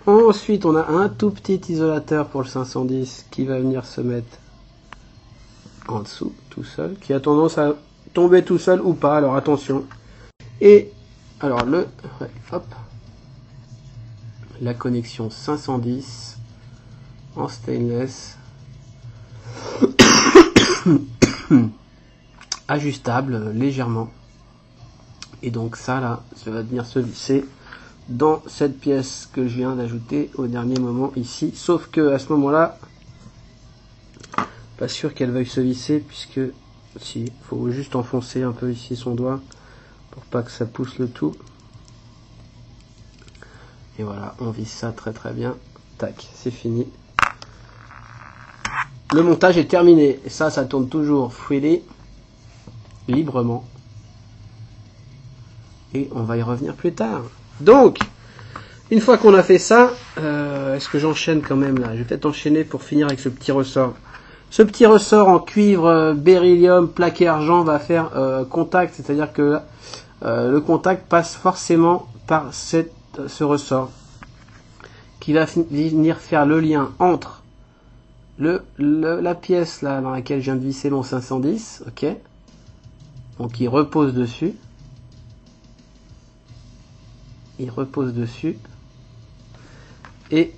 Ensuite, on a un tout petit isolateur pour le 510 qui va venir se mettre en dessous, tout seul, qui a tendance à tomber tout seul ou pas, alors attention. Et, alors hop, la connexion 510 en stainless, ajustable légèrement. Et donc ça là, ça va venir se visser dans cette pièce que je viens d'ajouter au dernier moment ici. Sauf que à ce moment-là, pas sûr qu'elle veuille se visser puisque si, faut juste enfoncer un peu ici son doigt pour pas que ça pousse le tout. Et voilà, on visse ça très très bien. Tac, c'est fini. Le montage est terminé. Et ça tourne toujours freely, librement. Et on va y revenir plus tard. Donc, une fois qu'on a fait ça, est-ce que j'enchaîne quand même là? Je vais peut-être enchaîner pour finir avec ce petit ressort. Ce petit ressort en cuivre, beryllium, plaqué argent va faire contact, c'est-à-dire que le contact passe forcément par ce ressort qui va venir faire le lien entre la pièce là dans laquelle je viens de visser mon 510, ok, donc il repose dessus, et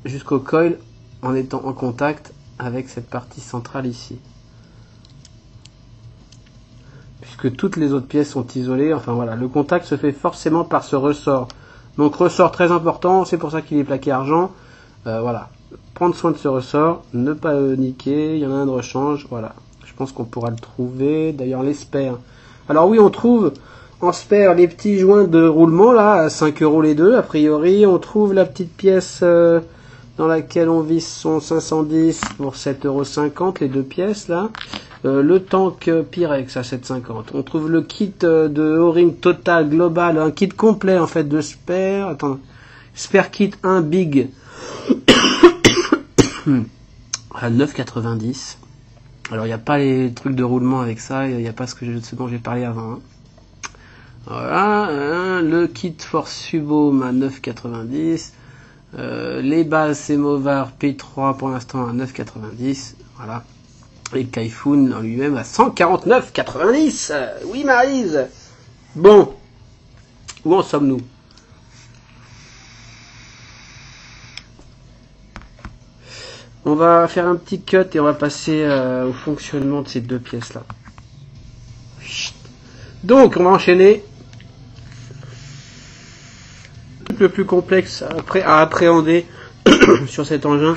jusqu'au coil en étant en contact avec cette partie centrale ici, puisque toutes les autres pièces sont isolées. Enfin voilà, le contact se fait forcément par ce ressort, donc ressort très important, c'est pour ça qu'il est plaqué argent. Voilà, prendre soin de ce ressort, ne pas niquer, il y en a un de rechange. Voilà, je pense qu'on pourra le trouver, d'ailleurs les spares. Alors oui, on trouve en spare les petits joints de roulement là à 5 € les deux, a priori. On trouve la petite pièce dans laquelle on visse son 510 pour 7,50 € les deux pièces là. Le tank Pyrex à 7,50 €. On trouve le kit de O-ring total global, un kit complet en fait de spare. Attends, spare kit 1 big à 9,90 €. Alors il n'y a pas les trucs de roulement avec ça, il n'y a pas ce dont j'ai parlé avant. Hein. Voilà, le kit Force Subhome à 9,90 €. Les bases Semovar P3 pour l'instant à 9,90 €. Voilà. Et Kaifun en lui-même à 149,90 €. Oui, Maryse. Bon. Où en sommes-nous? On va faire un petit cut et on va passer au fonctionnement de ces deux pièces-là. Donc, on va enchaîner. Le plus complexe à appréhender sur cet engin.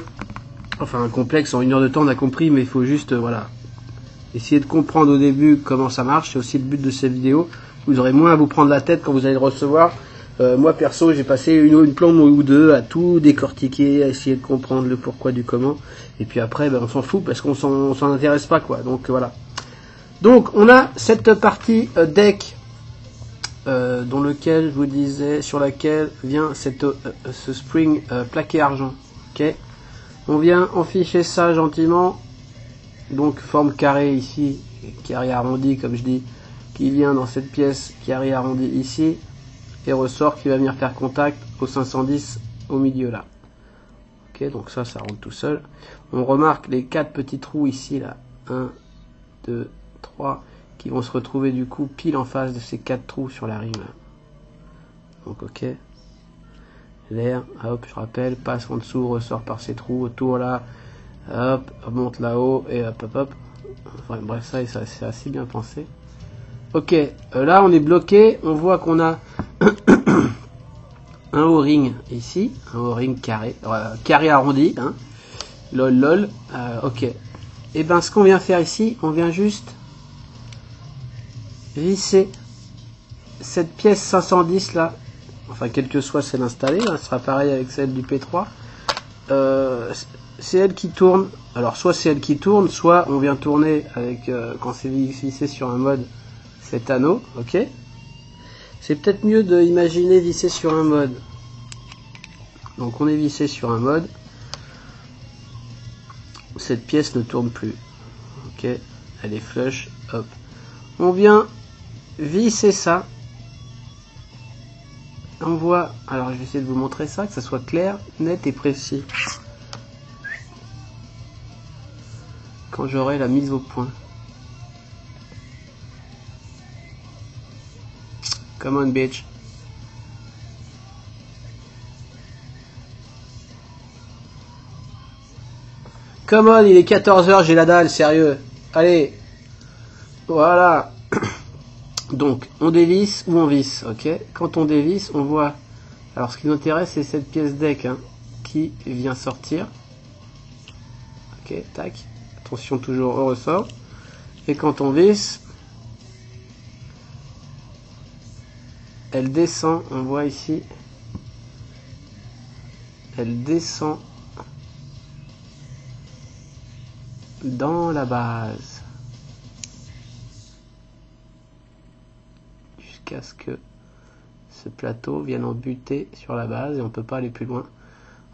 Enfin, un complexe en 1 heure de temps, on a compris, mais il faut juste, voilà, essayer de comprendre au début comment ça marche. C'est aussi le but de cette vidéo. Vous aurez moins à vous prendre la tête quand vous allez le recevoir. Moi, perso, j'ai passé une plombe ou deux à tout décortiquer, à essayer de comprendre le pourquoi du comment. Et puis après, ben, on s'en fout parce qu'on s'en intéresse pas, quoi. Donc, voilà. Donc, on a cette partie deck dans lequel je vous disais, sur laquelle vient ce spring plaqué argent. Ok. On vient enficher ça gentiment, donc forme carrée ici, carré arrondi comme je dis, qui vient dans cette pièce carré arrondi ici, et ressort qui va venir faire contact au 510 au milieu là. Ok, donc ça roule tout seul. On remarque les 4 petits trous ici là, 1, 2, 3, qui vont se retrouver du coup pile en face de ces 4 trous sur la rime. Donc ok. L'air, hop, je rappelle, passe en dessous, ressort par ces trous, autour là, hop, monte là-haut, et hop, hop, hop. Enfin, bref, ça c'est assez bien pensé. Ok, là on est bloqué, on voit qu'on a un O-ring ici, un O-ring carré, carré arrondi, hein, lol, ok. Et ben ce qu'on vient faire ici, on vient juste visser cette pièce 510 là, enfin quelle que soit celle installée, hein, ce sera pareil avec celle du P3. C'est elle qui tourne. Alors soit c'est elle qui tourne, soit on vient tourner avec quand c'est vissé sur un mode cet anneau, ok. C'est peut-être mieux de imaginer visser sur un mode. Donc on est vissé sur un mode. Cette pièce ne tourne plus, ok. Elle est flush, hop. On vient visser ça. On voit, alors je vais essayer de vous montrer ça, que ça soit clair, net et précis. Quand j'aurai la mise au point. Come on bitch. Come on, il est 14 h, j'ai la dalle, sérieux. Allez. Voilà. Donc, on dévisse ou on visse, ok. Quand on dévisse, on voit... Alors, ce qui nous intéresse, c'est cette pièce deck hein, qui vient sortir. Ok, tac. Attention toujours au ressort. Et quand on visse, elle descend, on voit ici. Elle descend dans la base. Jusqu'à ce que ce plateau vienne en buter sur la base et on ne peut pas aller plus loin.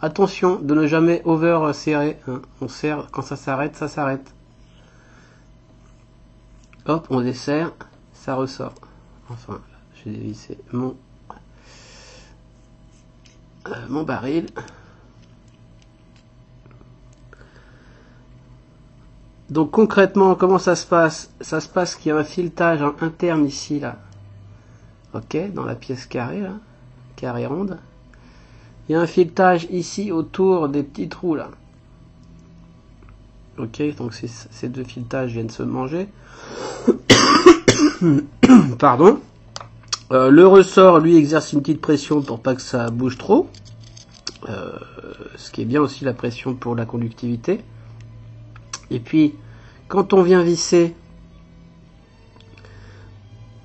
Attention de ne jamais over serrer. Hein. On serre, quand ça s'arrête, ça s'arrête. Hop, on desserre, ça ressort. Enfin, je vais dévisser mon baril. Donc concrètement, comment ça se passe? Ça se passe qu'il y a un filetage interne ici, là. Ok, dans la pièce carrée, là. Carré ronde. Il y a un filetage ici autour des petits trous, là. Ok, donc ces deux filetages viennent se manger. Pardon. Le ressort, lui, exerce une petite pression pour pas que ça bouge trop. Ce qui est bien aussi la pression pour la conductivité. Et puis, quand on vient visser,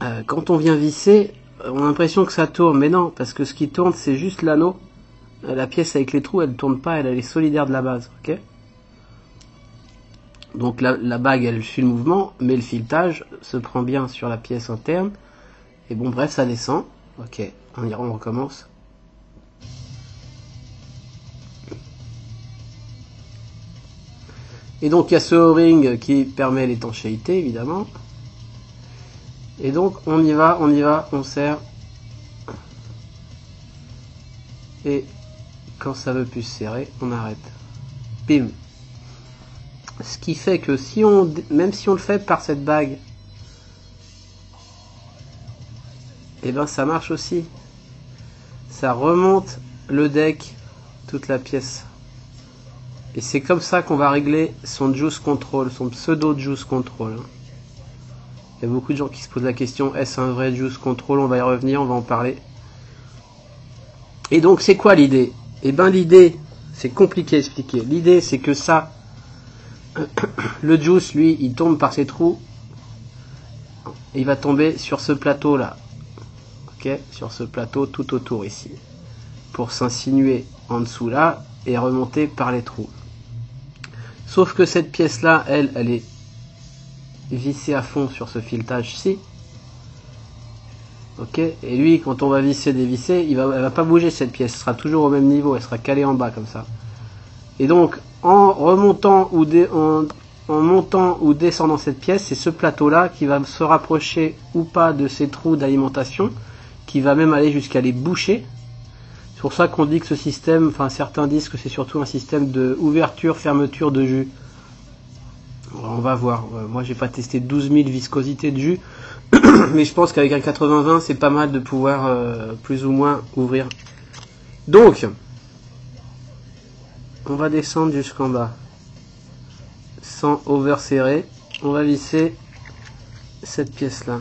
on a l'impression que ça tourne. Mais non, parce que ce qui tourne, c'est juste l'anneau. La pièce avec les trous, elle ne tourne pas, elle est solidaire de la base. Ok. Donc la bague, elle suit le mouvement, mais le filetage se prend bien sur la pièce interne. Et bon, bref, ça descend. Ok, on recommence. Et donc il y a ce O-ring qui permet l'étanchéité, évidemment. Et donc on y va, on serre. Et quand ça veut plus se serrer, on arrête. Bim. Ce qui fait que si même si on le fait par cette bague, et ben ça marche aussi. Ça remonte le deck, toute la pièce. Et c'est comme ça qu'on va régler son juice control, son pseudo juice control. Il y a beaucoup de gens qui se posent la question, est-ce un vrai juice control? On va y revenir, on va en parler. Et donc c'est quoi l'idée? Et ben l'idée, c'est compliqué à expliquer. L'idée c'est que ça, le juice lui, il tombe par ses trous, et il va tomber sur ce plateau là. Ok, sur ce plateau tout autour ici, pour s'insinuer en dessous là et remonter par les trous. Sauf que cette pièce là, elle est vissée à fond sur ce filetage-ci. Ok, et lui, quand on va visser, dévisser, elle va pas bouger cette pièce, elle sera toujours au même niveau, elle sera calée en bas comme ça. Et donc, en remontant en montant ou descendant cette pièce, c'est ce plateau-là qui va se rapprocher ou pas de ces trous d'alimentation, qui va même aller jusqu'à les boucher. C'est pour ça qu'on dit que ce système, enfin certains disent que c'est surtout un système de ouverture-fermeture de jus. On va voir. Moi j'ai pas testé 12 000 viscosités de jus, mais je pense qu'avec un 80-20 c'est pas mal de pouvoir plus ou moins ouvrir. Donc, on va descendre jusqu'en bas, sans over serrer. On va visser cette pièce là.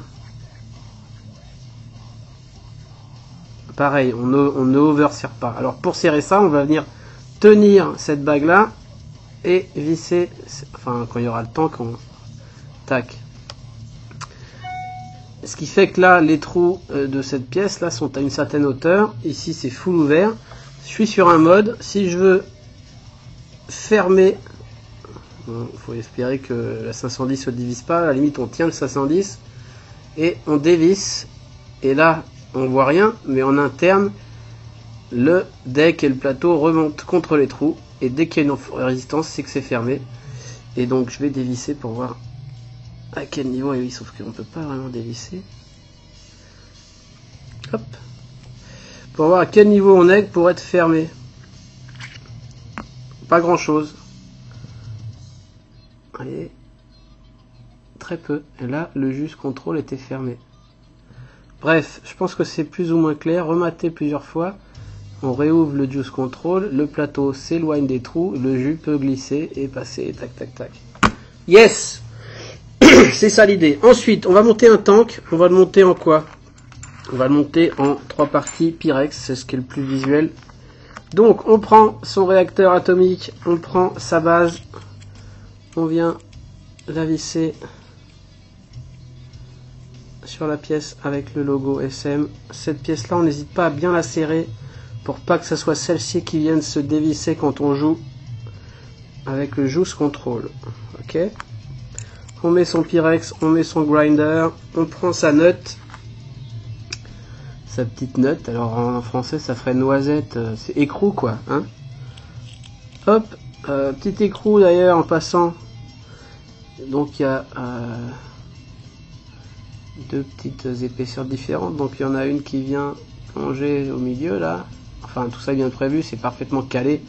Pareil, on ne over serre pas. Alors pour serrer ça, on va venir tenir cette bague là et visser, enfin quand il y aura le tank, tac. Ce qui fait que là, les trous de cette pièce là sont à une certaine hauteur. Ici, c'est full ouvert. Je suis sur un mode. Si je veux fermer, il faut espérer que la 510 se divise pas. À la limite, on tient le 510 et on dévisse. Et là, on voit rien, mais en interne, le deck et le plateau remontent contre les trous. Et dès qu'il y a une résistance, c'est que c'est fermé. Et donc, je vais dévisser pour voir à quel niveau. Et oui, sauf qu'on peut pas vraiment dévisser. Hop. Pour voir à quel niveau on est pour être fermé. Pas grand chose. Vous voyez, très peu. Et là, le juice contrôle était fermé. Bref, je pense que c'est plus ou moins clair. Rematez plusieurs fois. On réouvre le juice control. Le plateau s'éloigne des trous. Le jus peut glisser et passer. Tac, tac, tac. Yes. C'est ça l'idée. Ensuite, on va monter un tank. On va le monter en quoi? On va le monter en 3 parties Pyrex. C'est ce qui est le plus visuel. Donc, on prend son réacteur atomique. On prend sa base. On vient la visser sur la pièce avec le logo SM. Cette pièce-là, on n'hésite pas à bien la serrer pour pas que ce soit celle-ci qui vienne se dévisser quand on joue avec le juice control. Ok. On met son Pyrex, on met son grinder, on prend sa nut, sa petite nut. Alors en français, ça ferait noisette, c'est écrou quoi, hein. Hop, petit écrou d'ailleurs en passant. Donc il y a deux petites épaisseurs différentes. Donc il y en a une qui vient plonger au milieu là. Enfin tout ça est bien prévu, c'est parfaitement calé.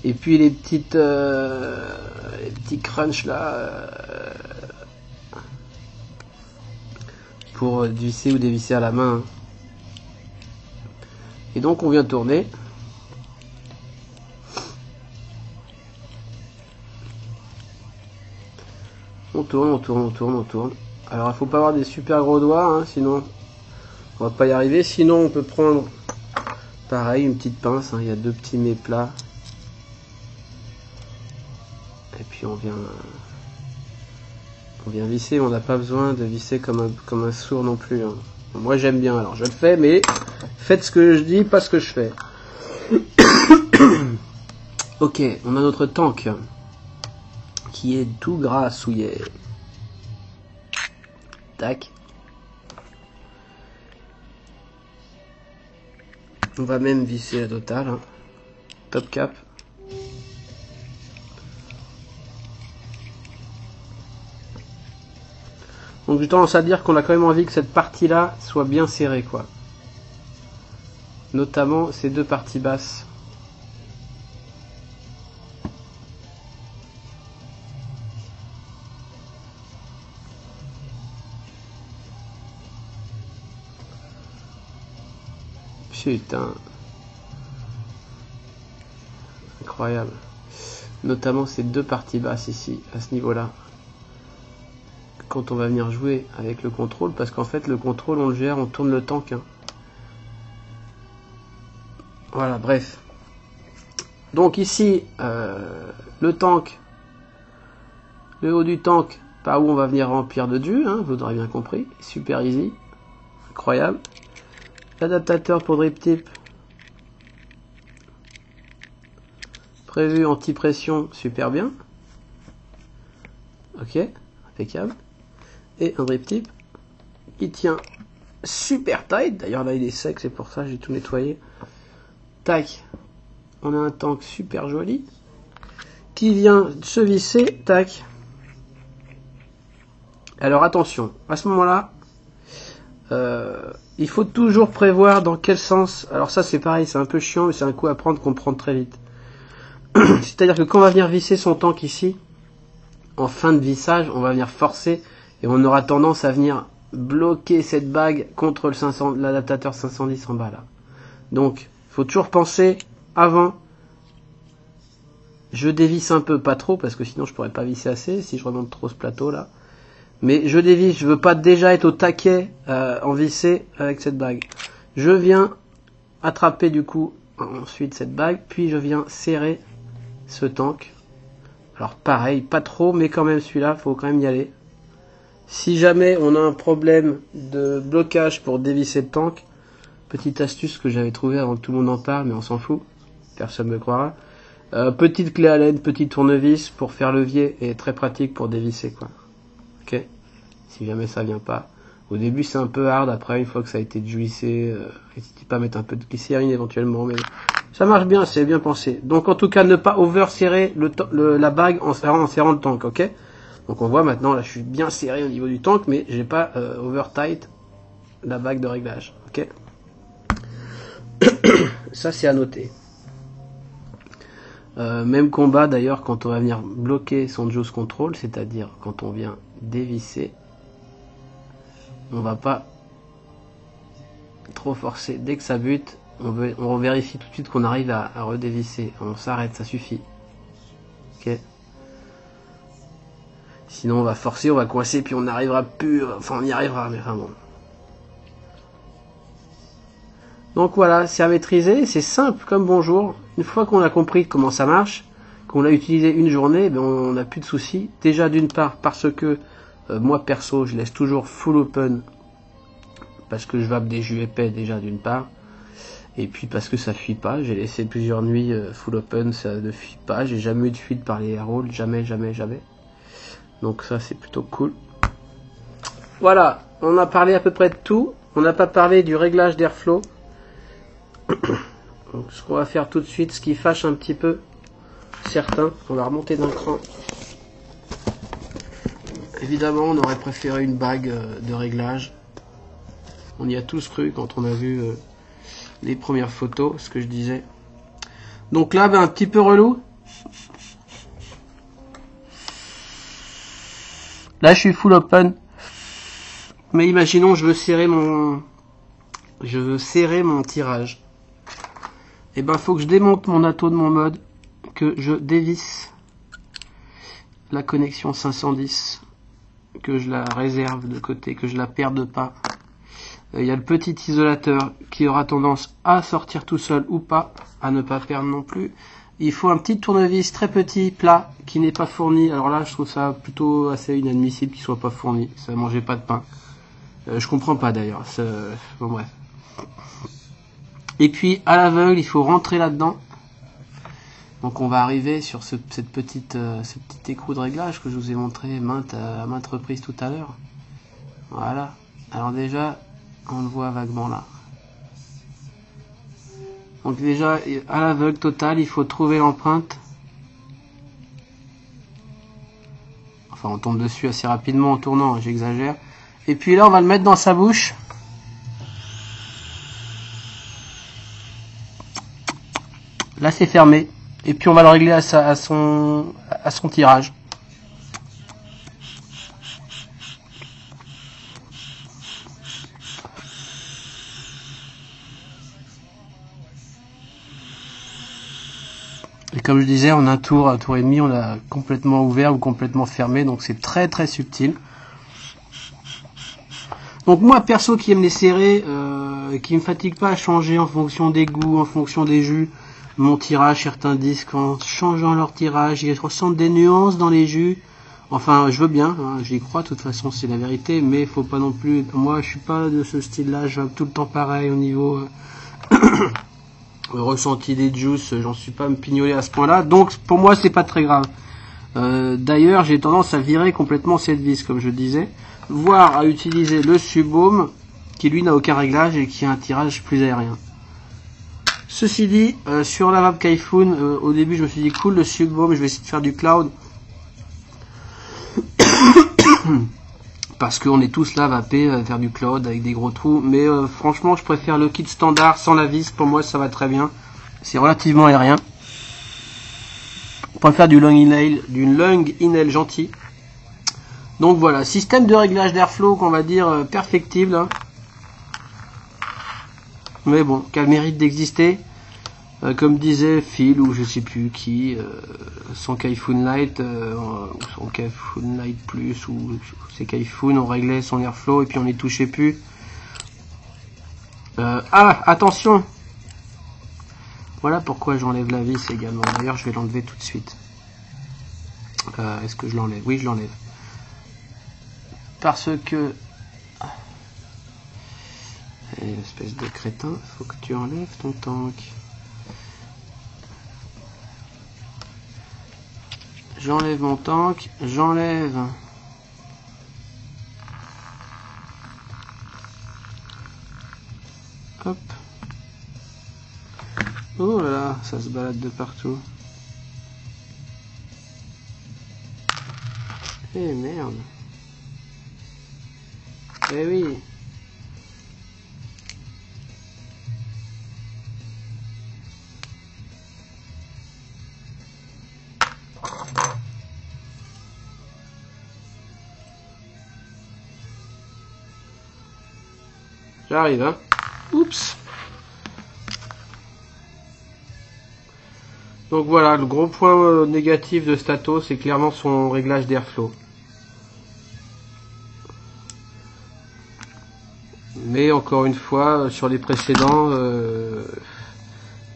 Et puis les petits crunchs là pour visser ou dévisser à la main. Et donc on vient tourner. On tourne, on tourne, on tourne, on tourne. Alors il faut pas avoir des super gros doigts, hein, sinon on va pas y arriver. Sinon on peut prendre pareil une petite pince, hein, il y a deux petits mets plats. Et puis on vient visser, on n'a pas besoin de visser comme un sourd non plus. Hein. Moi j'aime bien, alors je le fais, mais faites ce que je dis, pas ce que je fais. Ok, on a notre tank qui est tout grassouillet. Tac. On va même visser la totale. Hein. Top cap. Donc j'ai tendance à dire qu'on a quand même envie que cette partie-là soit bien serrée, quoi. Notamment ces deux parties basses. Putain. Incroyable. Notamment ces deux parties basses ici, à ce niveau-là. Quand on va venir jouer avec le contrôle, parce qu'en fait le contrôle on le gère, on tourne le tank. Hein. Voilà, bref. Donc ici, le tank, le haut du tank, par où on va venir remplir de jus, hein, vous aurez bien compris, super easy, incroyable. L'adaptateur pour drip tip, prévu anti-pression, super bien. Ok, impeccable. Et un drip tip qui tient super tight. D'ailleurs là il est sec, c'est pour ça que j'ai tout nettoyé. Tac, on a un tank super joli qui vient se visser. Tac. Alors attention, à ce moment-là, il faut toujours prévoir dans quel sens. Alors ça c'est pareil, c'est un peu chiant, mais c'est un coup à prendre qu'on prend très vite. C'est-à-dire que quand on va venir visser son tank ici, en fin de vissage, on va venir forcer. Et on aura tendance à venir bloquer cette bague contre l'adaptateur 510 en bas là. Donc, il faut toujours penser avant. Je dévisse un peu, pas trop, parce que sinon je pourrais pas visser assez si je remonte trop ce plateau là. Mais je dévisse, je veux pas déjà être au taquet en visser avec cette bague. Je viens attraper du coup ensuite cette bague, puis je viens serrer ce tank Alors pareil, pas trop, mais quand même celui-là, faut quand même y aller. Si jamais on a un problème de blocage pour dévisser le tank, petite astuce que j'avais trouvée avant que tout le monde en parle, mais on s'en fout, personne ne me croira. Petite clé à laine, petit tournevis pour faire levier et très pratique pour dévisser quoi. Ok. Si jamais ça vient pas. Au début c'est un peu hard, après une fois que ça a été jouissé, n'hésitez pas à mettre un peu de glycérine éventuellement, mais ça marche bien, c'est bien pensé. Donc en tout cas ne pas over serrer la bague en serrant le tank, ok. Donc on voit maintenant là je suis bien serré au niveau du tank, mais j'ai pas over tight la bague de réglage, ok. Ça c'est à noter. Même combat d'ailleurs quand on va venir bloquer son juice control, c'est-à-dire quand on vient dévisser, on va pas trop forcer. Dès que ça bute, on vérifie tout de suite qu'on arrive à redévisser. On s'arrête, ça suffit. Ok. Sinon on va forcer, on va coincer, puis on n'arrivera plus. Enfin on y arrivera, mais enfin bon. Donc voilà, c'est à maîtriser, c'est simple comme bonjour. Une fois qu'on a compris comment ça marche, qu'on l'a utilisé une journée, ben on n'a plus de soucis. Déjà d'une part parce que moi perso je laisse toujours full open parce que je vape des jus épais déjà d'une part. Et puis parce que ça fuit pas, j'ai laissé plusieurs nuits full open, ça ne fuit pas, j'ai jamais eu de fuite par les air holes, jamais. Donc ça c'est plutôt cool. Voilà, on a parlé à peu près de tout, on n'a pas parlé du réglage d'airflow. Donc ce qu'on va faire tout de suite, ce qui fâche un petit peu certains, on va remonter d'un cran. Évidemment on aurait préféré une bague de réglage. On y a tous cru quand on a vu les premières photos, ce que je disais. Donc là, ben, un petit peu relou. Là, je suis full open. Mais imaginons, je veux serrer mon tirage. Et ben, faut que je démonte mon atto de mon mode, que je dévisse la connexion 510, que je la réserve de côté, que je la perde pas. Il y a le petit isolateur qui aura tendance à sortir tout seul ou pas, à ne pas perdre non plus. Il faut un petit tournevis très petit, plat, qui n'est pas fourni. Alors là, je trouve ça plutôt assez inadmissible qu'il soit pas fourni. Ça mangeait pas de pain. Je comprends pas d'ailleurs. Bon bref. Et puis à l'aveugle, il faut rentrer là-dedans. Donc on va arriver sur ce petit écrou de réglage que je vous ai montré à maintes reprises tout à l'heure. Voilà. Alors déjà, on le voit vaguement là. Donc déjà, à l'aveugle total, il faut trouver l'empreinte. Enfin, on tombe dessus assez rapidement en tournant, hein, j'exagère. Et puis là, on va le mettre dans sa bouche. Là, c'est fermé. Et puis, on va le régler à son tirage. Et comme je disais, en un tour et demi, on a complètement ouvert ou complètement fermé. Donc, c'est très, très subtil. Donc, moi, perso, qui aime les serrer, qui me fatigue pas à changer en fonction des goûts, en fonction des jus, mon tirage, certains disent qu'en changeant leur tirage, ils ressentent des nuances dans les jus. Enfin, je veux bien, hein, j'y crois, de toute façon, c'est la vérité, mais faut pas non plus... Moi, je suis pas de ce style-là, je vape tout le temps pareil au niveau ressenti des juices, j'en suis pas à me pignoler à ce point-là, donc pour moi, c'est pas très grave. D'ailleurs, j'ai tendance à virer complètement cette vis, comme je disais, voire à utiliser le Subbaume, qui lui n'a aucun réglage et qui a un tirage plus aérien. Ceci dit, sur la vape Kaifun, au début je me suis dit cool le Subbaume, je vais essayer de faire du cloud. Parce qu'on est tous là vapés, faire du cloud avec des gros trous. Mais franchement je préfère le kit standard sans la vis, pour moi ça va très bien. C'est relativement aérien. On peut faire du long inhale gentil. Donc voilà, système de réglage d'airflow qu'on va dire perfectible. Hein. Mais bon, quel mérite d'exister. Comme disait Phil ou je sais plus qui, son Kaifun Light, ou son Kaifun Light Plus, ou ses Kaifun, on réglait son airflow et puis on n'y touchait plus. Attention! Voilà pourquoi j'enlève la vis également. D'ailleurs, je vais l'enlever tout de suite. Est-ce que je l'enlève? Oui, je l'enlève. Parce que... espèce de crétin, faut que tu enlèves ton tank. J'enlève mon tank, j'enlève... Hop. Oh là là, ça se balade de partout. Eh merde. Eh oui. J'arrive, hein. Oups. Donc voilà, le gros point négatif de Stato, c'est clairement son réglage d'airflow. Mais encore une fois, sur les précédents,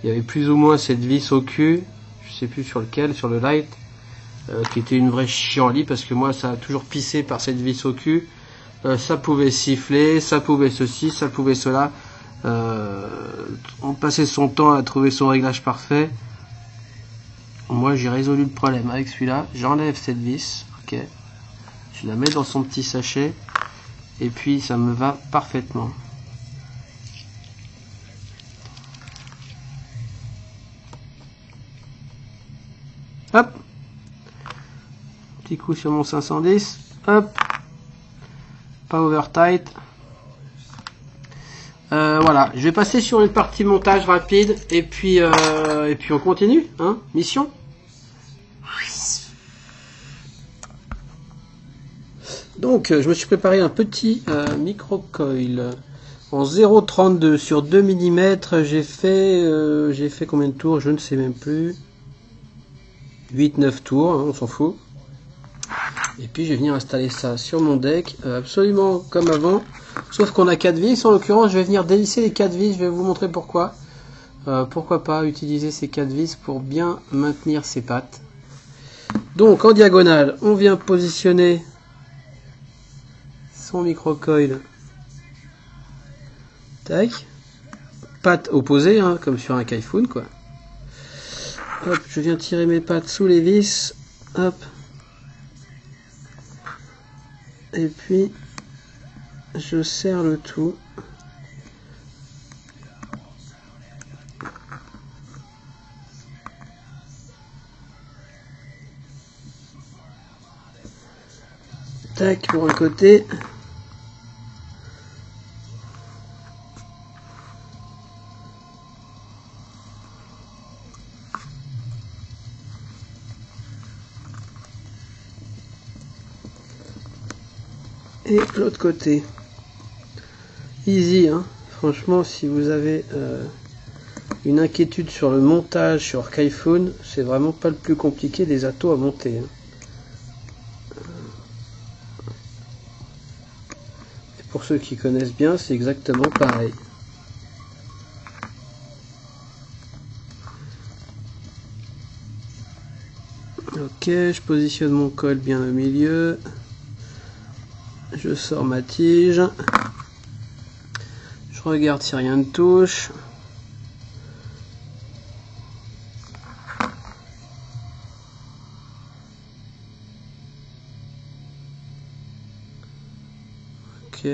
il y avait plus ou moins cette vis au cul, je sais plus sur lequel, sur le light, qui était une vraie chienlit parce que moi ça a toujours pissé par cette vis au cul. Ça pouvait siffler, ça pouvait ceci, ça pouvait cela. On passait son temps à trouver son réglage parfait. Moi j'ai résolu le problème avec celui-là. J'enlève cette vis, ok. Je la mets dans son petit sachet et puis ça me va parfaitement. Hop. Petit coup sur mon 510. Hop. Pas over tight. Voilà, je vais passer sur une partie montage rapide et puis on continue, hein, mission. Donc je me suis préparé un petit micro-coil en 0,32 sur 2 mm. J'ai fait combien de tours? Je ne sais même plus. 8-9 tours, hein, on s'en fout. Et puis je vais venir installer ça sur mon deck, absolument comme avant, sauf qu'on a 4 vis. En l'occurrence, je vais venir dévisser les 4 vis, je vais vous montrer pourquoi. Pourquoi pas utiliser ces 4 vis pour bien maintenir ses pattes. Donc en diagonale, on vient positionner son micro-coil. Tac. Pattes opposées, hein, comme sur un Kaifun, quoi. Hop, je viens tirer mes pattes sous les vis. Hop. Et puis, je serre le tout. Tac, pour un côté. Et l'autre côté. Easy, hein. Franchement, si vous avez une inquiétude sur le montage sur Kaifun, c'est vraiment pas le plus compliqué des atos à monter, hein. Et pour ceux qui connaissent bien, c'est exactement pareil. Ok, je positionne mon col bien au milieu. Je sors ma tige. Je regarde si rien ne touche. Ok.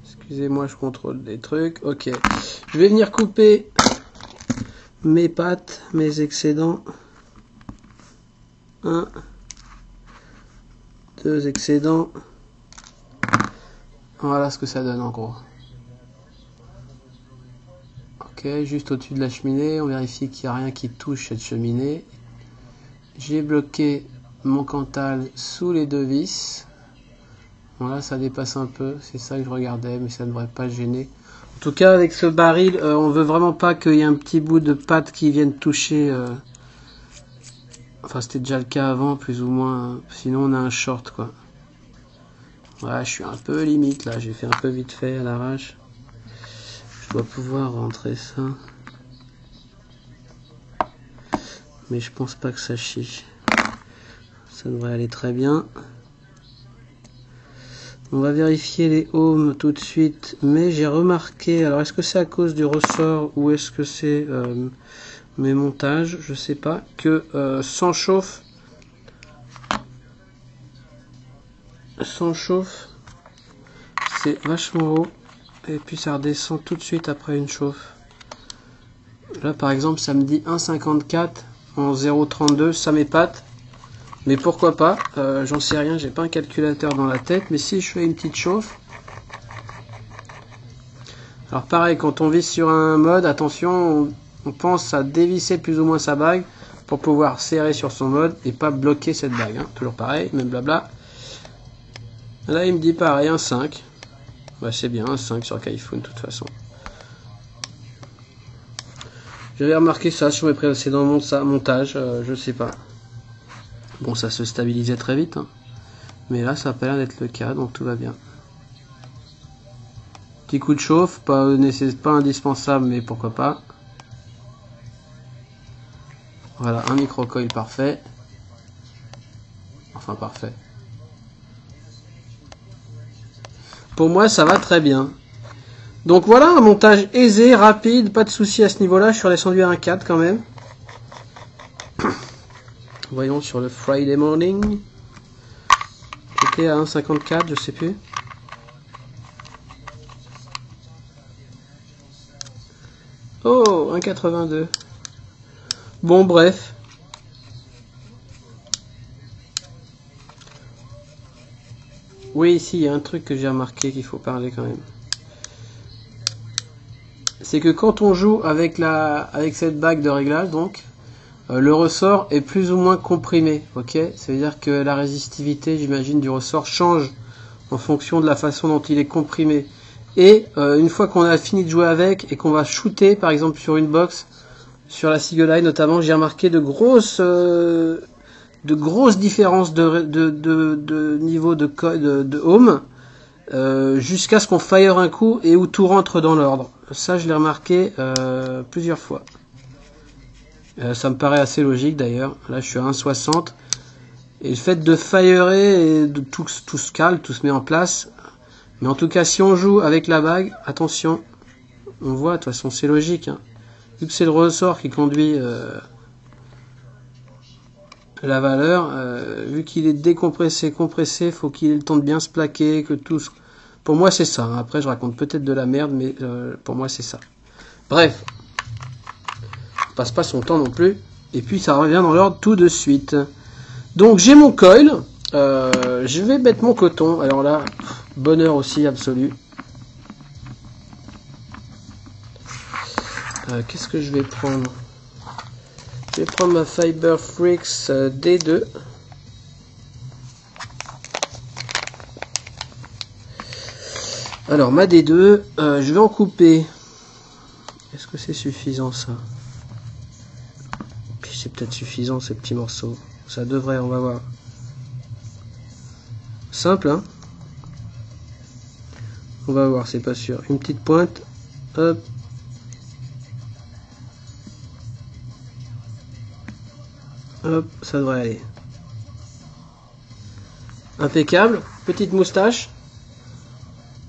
Excusez-moi, je contrôle des trucs. Ok. Je vais venir couper mes pattes, mes excédents. 1, 2 excédents. Voilà ce que ça donne en gros. Ok, juste au-dessus de la cheminée, on vérifie qu'il n'y a rien qui touche cette cheminée. J'ai bloqué mon Cantal sous les 2 vis. Voilà, ça dépasse un peu, c'est ça que je regardais, mais ça ne devrait pas gêner. En tout cas, avec ce baril, on veut vraiment pas qu'il y ait un petit bout de pâte qui vienne toucher. Enfin, c'était déjà le cas avant, plus ou moins. Sinon, on a un short, quoi. Ouais, je suis un peu limite, là. J'ai fait un peu vite fait à l'arrache. Je dois pouvoir rentrer ça. mais je pense pas que ça chie. Ça devrait aller très bien. On va vérifier les ohms tout de suite, mais j'ai remarqué, alors est-ce que c'est à cause du ressort ou est-ce que c'est mes montages, je sais pas, que sans chauffe, c'est vachement haut et puis ça redescend tout de suite après une chauffe. Là par exemple ça me dit 1,54 en 0,32, ça m'épate. Mais pourquoi pas, j'en sais rien, j'ai pas un calculateur dans la tête, mais si je fais une petite chauffe. Alors pareil, quand on vise sur un mode, attention, on pense à dévisser plus ou moins sa bague pour pouvoir serrer sur son mode et pas bloquer cette bague. Hein. Toujours pareil, même blabla. Là il me dit pareil, un 5. Bah, c'est bien, un 5 sur Kaifoun de toute façon. J'avais remarqué ça sur mes précédents montages, je sais pas. Bon, ça se stabilisait très vite, hein. Mais là, ça a pas l'air d'être le cas, donc tout va bien. Petit coup de chauffe, pas indispensable, mais pourquoi pas. Voilà, un micro-coil parfait. Enfin, parfait. Pour moi, ça va très bien. Donc voilà, un montage aisé, rapide, pas de souci à ce niveau-là. Je suis redescendu à 1,4 quand même. Voyons sur le Friday morning. J'étais à 1,54, je sais plus. Oh, 1,82. Bon, bref. Oui, ici, il y a un truc que j'ai remarqué qu'il faut parler quand même. C'est que quand on joue avec cette bague de réglage, donc, le ressort est plus ou moins comprimé, ok? Ça veut dire que la résistivité, j'imagine, du ressort change en fonction de la façon dont il est comprimé. Et une fois qu'on a fini de jouer avec et qu'on va shooter, par exemple sur une box, sur la Seagull Eye notamment, j'ai remarqué de grosses différences de niveau de ohm, jusqu'à ce qu'on fire un coup et où tout rentre dans l'ordre. Ça, je l'ai remarqué plusieurs fois. Ça me paraît assez logique d'ailleurs. Là, je suis à 1,60. Et le fait de firer et de tout se cale, tout se met en place. Mais en tout cas, si on joue avec la bague, attention, on voit, de toute façon, c'est logique. Hein. Vu que c'est le ressort qui conduit la valeur, vu qu'il est décompressé, compressé, faut qu'il ait le temps de bien se plaquer, que tout. Pour moi, c'est ça. Hein. Après, je raconte peut-être de la merde, mais pour moi, c'est ça. Bref. Passe pas son temps non plus, et puis ça revient dans l'ordre tout de suite. Donc j'ai mon coil, je vais mettre mon coton, alors là, bonheur aussi absolu. Qu'est-ce que je vais prendre? Je vais prendre ma Fiber Freaks D2. Alors ma D2, je vais en couper. Est-ce que c'est suffisant ça? C'est peut-être suffisant ces petits morceaux. Ça devrait, on va voir. Simple, hein? On va voir, c'est pas sûr. Une petite pointe. Hop. Hop, ça devrait aller. Impeccable. Petite moustache.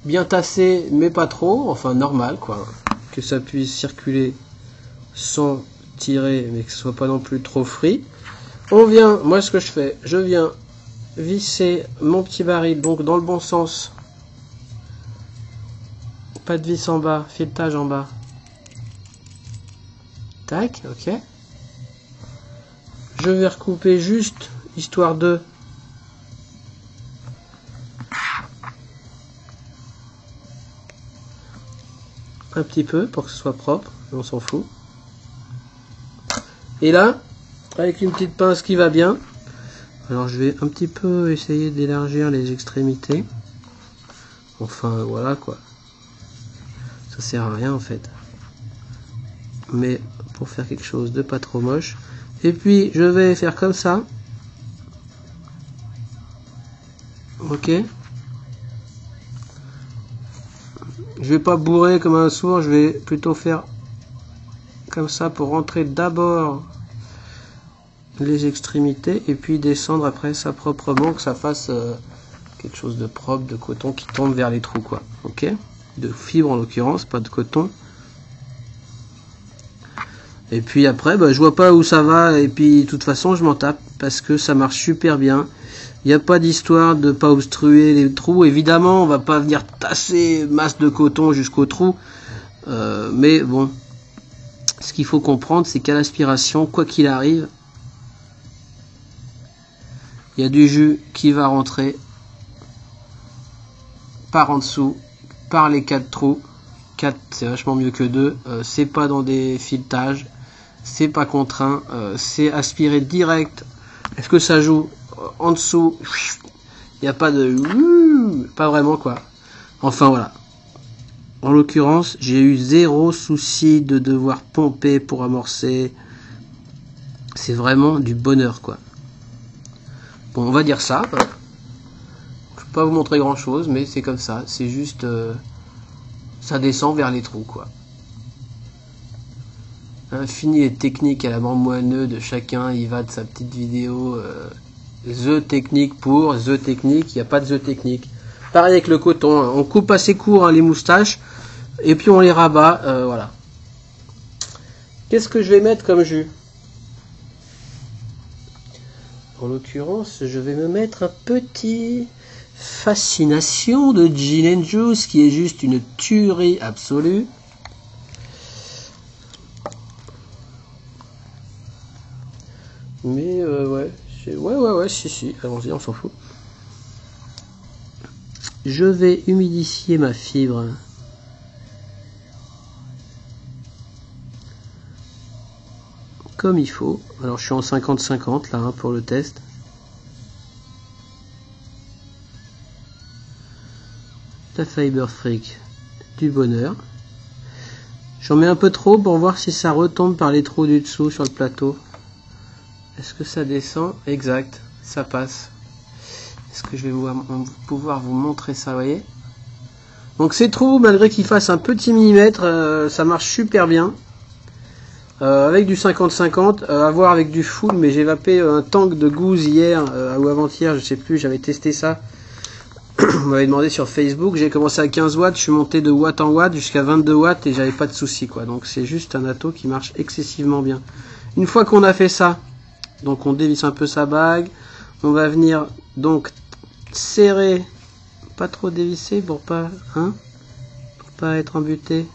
Bien tassée, mais pas trop. Enfin, normal, quoi. Que ça puisse circuler sans tirer, mais que ce soit pas non plus trop free. On vient, moi ce que je fais, je viens visser mon petit baril, donc dans le bon sens. Pas de vis en bas, filetage en bas. Tac, ok. Je vais recouper juste, histoire de... un petit peu, pour que ce soit propre, on s'en fout. Et là, avec une petite pince qui va bien, alors je vais un petit peu essayer d'élargir les extrémités. Enfin, voilà quoi. Ça sert à rien en fait. Mais pour faire quelque chose de pas trop moche. Et puis, je vais faire comme ça. Ok. Je vais pas bourrer comme un sourd, je vais plutôt faire comme ça pour rentrer d'abord les extrémités et puis descendre après ça proprement, que ça fasse quelque chose de propre, de coton qui tombe vers les trous, quoi. Ok, de fibre en l'occurrence, pas de coton. Et puis après, bah, je vois pas où ça va, et puis de toute façon je m'en tape parce que ça marche super bien. Il n'y a pas d'histoire de pas obstruer les trous. Évidemment, on va pas venir tasser masse de coton jusqu'au trou, mais bon, ce qu'il faut comprendre, c'est qu'à l'aspiration, quoi qu'il arrive, il y a du jus qui va rentrer par en dessous, par les 4 trous. 4 c'est vachement mieux que 2, c'est pas dans des filetages, c'est pas contraint, c'est aspiré direct. Est-ce que ça joue en dessous? Il n'y a pas de... pas vraiment, quoi. Enfin voilà. En l'occurrence, j'ai eu zéro souci de devoir pomper pour amorcer. C'est vraiment du bonheur, quoi. Bon, on va dire ça. Je ne vais pas vous montrer grand chose, mais c'est comme ça. C'est juste... ça descend vers les trous, quoi. Fini les techniques à la bande moineux de chacun. Il va de sa petite vidéo... The technique pour The technique. Il n'y a pas de The technique. Pareil avec le coton. On coupe assez court, hein, les moustaches. Et puis on les rabat. Voilà. Qu'est-ce que je vais mettre comme jus? En l'occurrence, je vais me mettre un petit Fascination de Gin & Juice qui est juste une tuerie absolue. Mais ouais, si, allons-y, on s'en fout. Je vais humidifier ma fibre. Comme il faut. Alors je suis en 50-50 là, hein, pour le test. La Fiber Freak, du bonheur. J'en mets un peu trop pour voir si ça retombe par les trous du dessous sur le plateau. Est-ce que ça descend? Exact, ça passe. Est-ce que je vais pouvoir vous montrer ça, vous voyez? Donc ces trous, malgré qu'ils fassent un petit millimètre, ça marche super bien. Avec du 50-50, à voir avec du full, mais j'ai vapé un tank de gouze hier ou avant-hier, je sais plus, j'avais testé ça. On m'avait demandé sur Facebook, j'ai commencé à 15 watts, je suis monté de watt en watt jusqu'à 22 watts et j'avais pas de soucis, quoi. Donc c'est juste un atto qui marche excessivement bien. Une fois qu'on a fait ça, donc on dévisse un peu sa bague, on va venir donc serrer, pas trop dévisser pour pas, hein, pour pas être embuté.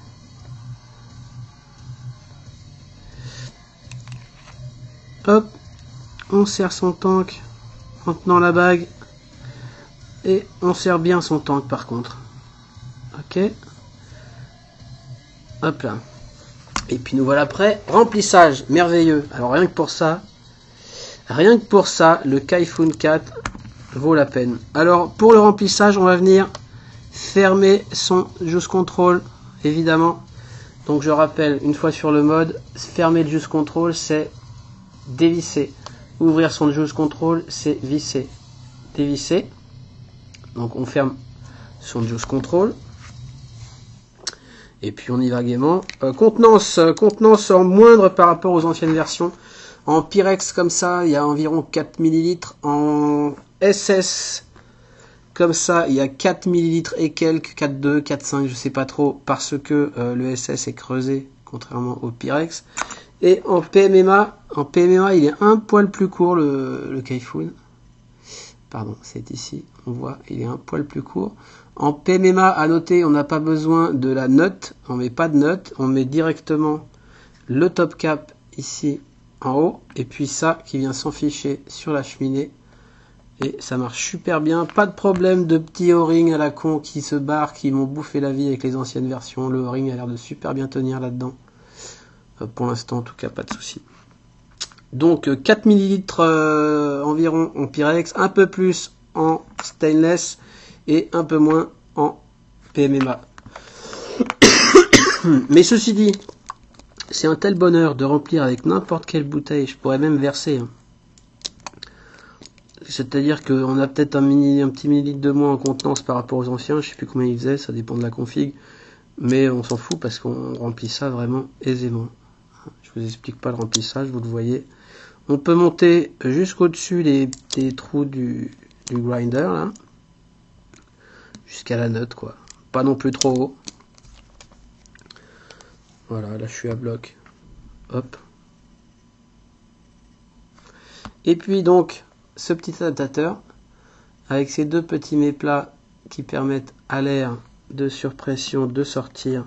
Hop, on serre son tank en tenant la bague et on serre bien son tank par contre. Ok, hop là. Et puis nous voilà prêts. Remplissage merveilleux. Alors rien que pour ça, le Kaifun 4 vaut la peine. Alors pour le remplissage, on va venir fermer son Juice Control, évidemment. Donc je rappelle, une fois sur le mode, fermer le Juice Control, c'est dévisser. Ouvrir son Juice Control, c'est visser. Dévisser. Donc on ferme son Juice Control. Et puis on y va gaiement. Contenance en moindre par rapport aux anciennes versions. En Pyrex comme ça, il y a environ 4 ml. En SS comme ça, il y a 4 ml et quelques, 4,2, 4,5, je sais pas trop, parce que le SS est creusé, contrairement au Pyrex. Et en PMMA, il est un poil plus court le Kaifun. Pardon, c'est ici, on voit, il est un poil plus court. En PMMA, à noter, on n'a pas besoin de la note, on met pas de note, on met directement le top cap ici en haut, et puis ça qui vient s'enficher sur la cheminée. Et ça marche super bien, pas de problème de petits O-ring à la con qui se barrent, qui m'ont bouffé la vie avec les anciennes versions. Le O-ring a l'air de super bien tenir là-dedans. Pour l'instant, en tout cas, pas de souci. Donc 4 ml environ en Pyrex, un peu plus en stainless et un peu moins en PMMA. Mais ceci dit, c'est un tel bonheur de remplir avec n'importe quelle bouteille, je pourrais même verser. Hein. C'est-à-dire qu'on a peut-être un petit millilitre de moins en contenance par rapport aux anciens, je sais plus combien ils faisaient, ça dépend de la config, mais on s'en fout parce qu'on remplit ça vraiment aisément. Je vous explique pas le remplissage, vous le voyez. On peut monter jusqu'au-dessus des trous du grinder, là. Jusqu'à la note, quoi. Pas non plus trop haut. Voilà, là je suis à bloc. Hop. Et puis donc, ce petit adaptateur, avec ces deux petits méplats qui permettent à l'air de surpression de sortir.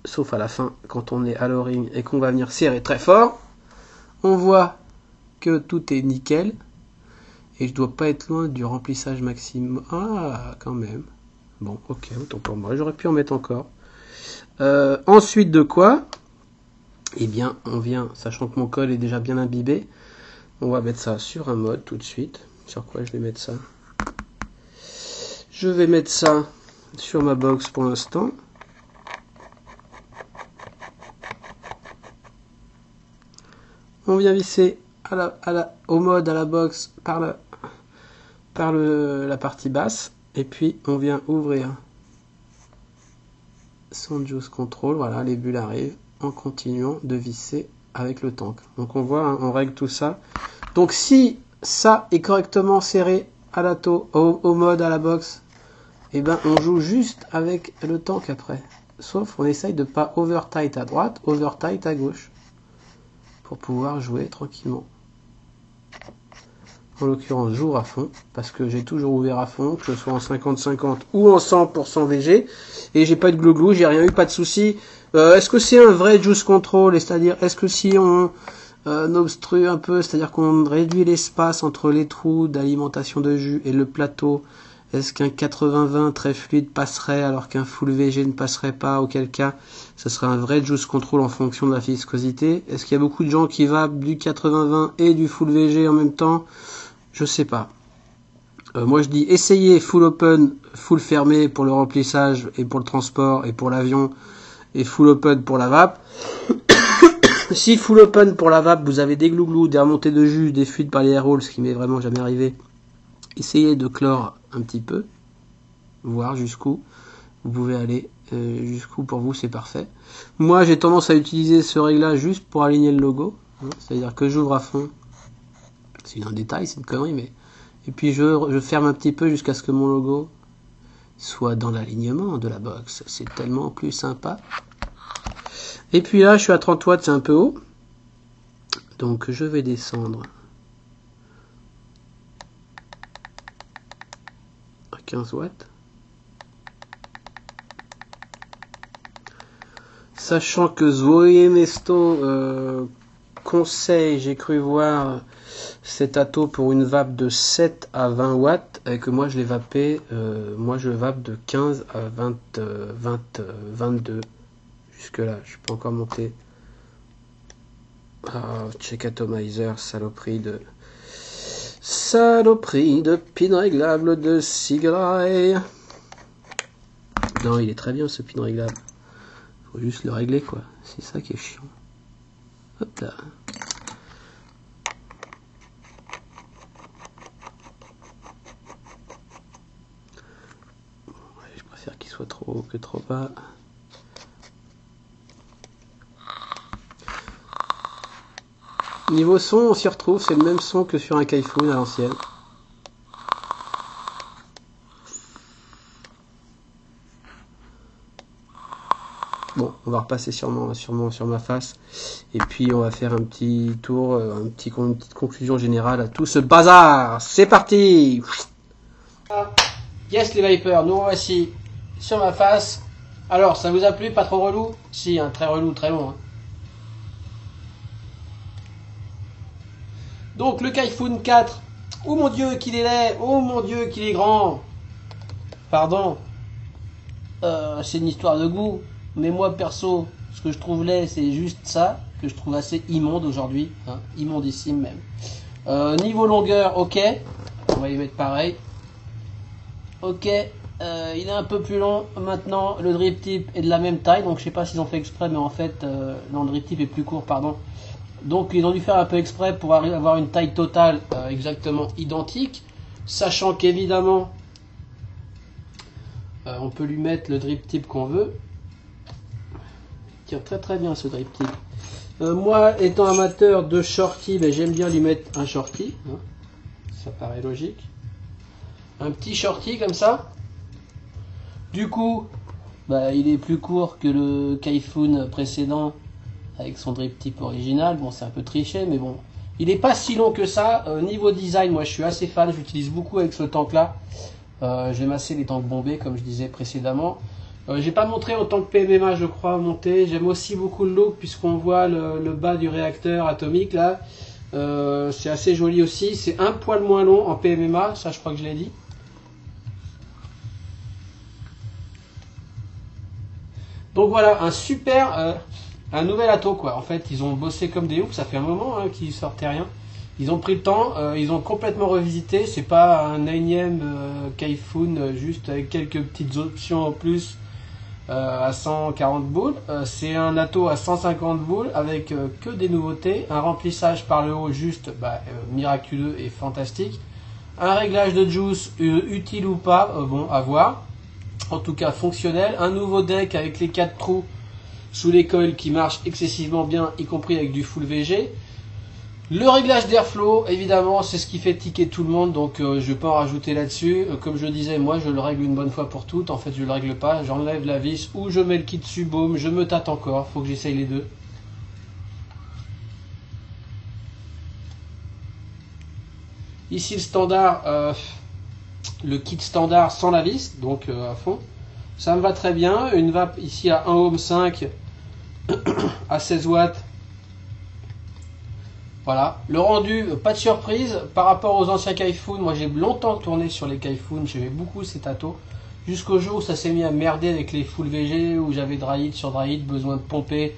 Sauf à la fin, quand on est à l'o-ring et qu'on va venir serrer très fort. On voit que tout est nickel. Et je dois pas être loin du remplissage maximum. Ah, quand même. Bon, ok, autant pour moi. J'aurais pu en mettre encore. Ensuite de quoi? Eh bien, on vient, sachant que mon col est déjà bien imbibé, on va mettre ça sur un mode tout de suite. Sur quoi je vais mettre ça? Je vais mettre ça sur ma box pour l'instant. On vient visser au mode à la box par la partie basse. Et puis, on vient ouvrir son juice control. Voilà, les bulles arrivent en continuant de visser avec le tank. Donc, on voit, hein, on règle tout ça. Donc, si ça est correctement serré à la au mode à la box, et ben, on joue juste avec le tank après. Sauf, on essaye de pas over tight à droite, over tight à gauche. Pour pouvoir jouer tranquillement. En l'occurrence, j'ouvre à fond, parce que j'ai toujours ouvert à fond, que ce soit en 50-50 ou en 100% VG, et j'ai pas de glou-glou, j'ai rien eu, pas de souci. Est-ce que c'est un vrai juice control, c'est-à-dire, est-ce que si on obstrue un peu, c'est-à-dire qu'on réduit l'espace entre les trous d'alimentation de jus et le plateau, est-ce qu'un 80-20 très fluide passerait alors qu'un full VG ne passerait pas? Auquel cas, ce serait un vrai juice control en fonction de la viscosité. Est-ce qu'il y a beaucoup de gens qui vapent du 80-20 et du full VG en même temps? Je sais pas. Moi je dis essayez full open, full fermé pour le remplissage et pour le transport et pour l'avion, et full open pour la vape. Si full open pour la vape, vous avez des glouglous, des remontées de jus, des fuites par les air holes, ce qui m'est vraiment jamais arrivé, essayez de chlore un petit peu, voir jusqu'où vous pouvez aller, jusqu'où pour vous c'est parfait. Moi j'ai tendance à utiliser ce réglage juste pour aligner le logo, hein, c'est-à-dire que j'ouvre à fond, c'est un détail, c'est une connerie, mais et puis je ferme un petit peu jusqu'à ce que mon logo soit dans l'alignement de la box, c'est tellement plus sympa. Et puis là je suis à 30 watts, c'est un peu haut, donc je vais descendre à 15 watts. Sachant que Zoé Mesto conseille, j'ai cru voir cet atto pour une vape de 7 à 20 watts et que moi je l'ai vapé, moi je vape de 15 à 22. Jusque là, je suis pas encore monté. Ah, check atomizer, saloperie de pin réglable de Seagrail. Non, il est très bien ce pin réglable. Faut juste le régler quoi, c'est ça qui est chiant. Hop là. Ouais, je préfère qu'il soit trop haut que trop bas. Niveau son, on s'y retrouve, c'est le même son que sur un Kaifun à l'ancienne. Bon, on va repasser sûrement sur ma face. Et puis on va faire un petit tour, une petite conclusion générale à tout ce bazar. C'est parti! Yes les Vipers, nous voici sur ma face. Alors, ça vous a plu? Pas trop relou? Si, hein, très relou, très long. Hein. Donc le Kaifun 4. Oh mon dieu qu'il est laid! Oh mon dieu qu'il est grand! Pardon. C'est une histoire de goût. Mais moi perso, ce que je trouve laid, c'est juste ça, que je trouve assez immonde aujourd'hui, hein, immondissime même. Niveau longueur, ok, on va y mettre pareil. Ok, il est un peu plus long. Maintenant, le drip tip est de la même taille, donc je sais pas s'ils ont fait exprès, mais en fait, non, le drip tip est plus court, pardon. Donc ils ont dû faire un peu exprès pour avoir une taille totale exactement identique, sachant qu'évidemment, on peut lui mettre le drip tip qu'on veut. tient très très bien ce drip tip. Moi, étant amateur de shorty, ben, j'aime bien lui mettre un shorty. Hein. Ça paraît logique. Un petit shorty comme ça. Du coup, bah, il est plus court que le Kaifun précédent avec son drip tip original. Bon, c'est un peu triché, mais bon. Il n'est pas si long que ça. Niveau design, moi je suis assez fan. J'utilise beaucoup avec ce tank là. Je vais masser les tanks bombés comme je disais précédemment. J'ai pas montré au tank PMMA, je crois, monté. J'aime aussi beaucoup le look puisqu'on voit le bas du réacteur atomique là. C'est assez joli aussi. C'est un poil moins long en PMMA, ça je crois que je l'ai dit. Donc voilà, un super, un nouvel Atto quoi. En fait, ils ont bossé comme des oufs. Ça fait un moment hein, qu'ils sortaient rien. Ils ont pris le temps, ils ont complètement revisité. C'est pas un énième Kaifun juste avec quelques petites options en plus à 140 boules. C'est un Atto à 150 boules avec que des nouveautés. Un remplissage par le haut juste miraculeux et fantastique. Un réglage de juice utile ou pas, bon à voir. En tout cas fonctionnel. Un nouveau deck avec les 4 trous sous les coils qui marche excessivement bien, y compris avec du full VG. Le réglage d'airflow, évidemment, c'est ce qui fait tiquer tout le monde, donc je ne vais pas en rajouter là-dessus. Comme je disais, moi je le règle une bonne fois pour toutes. En fait, je ne le règle pas, j'enlève la vis ou je mets le kit dessus, boum, je me tâte encore. Faut que j'essaye les deux. Ici le standard, le kit standard sans la vis, donc à fond. Ça me va très bien. Une vape ici à 1 ohm 5 à 16 watts. Voilà. Le rendu, pas de surprise. Par rapport aux anciens Kaifun, moi j'ai longtemps tourné sur les Kaifun. J'aimais beaucoup ces Atto. Jusqu'au jour où ça s'est mis à merder avec les full VG, où j'avais dry sur dry besoin de pomper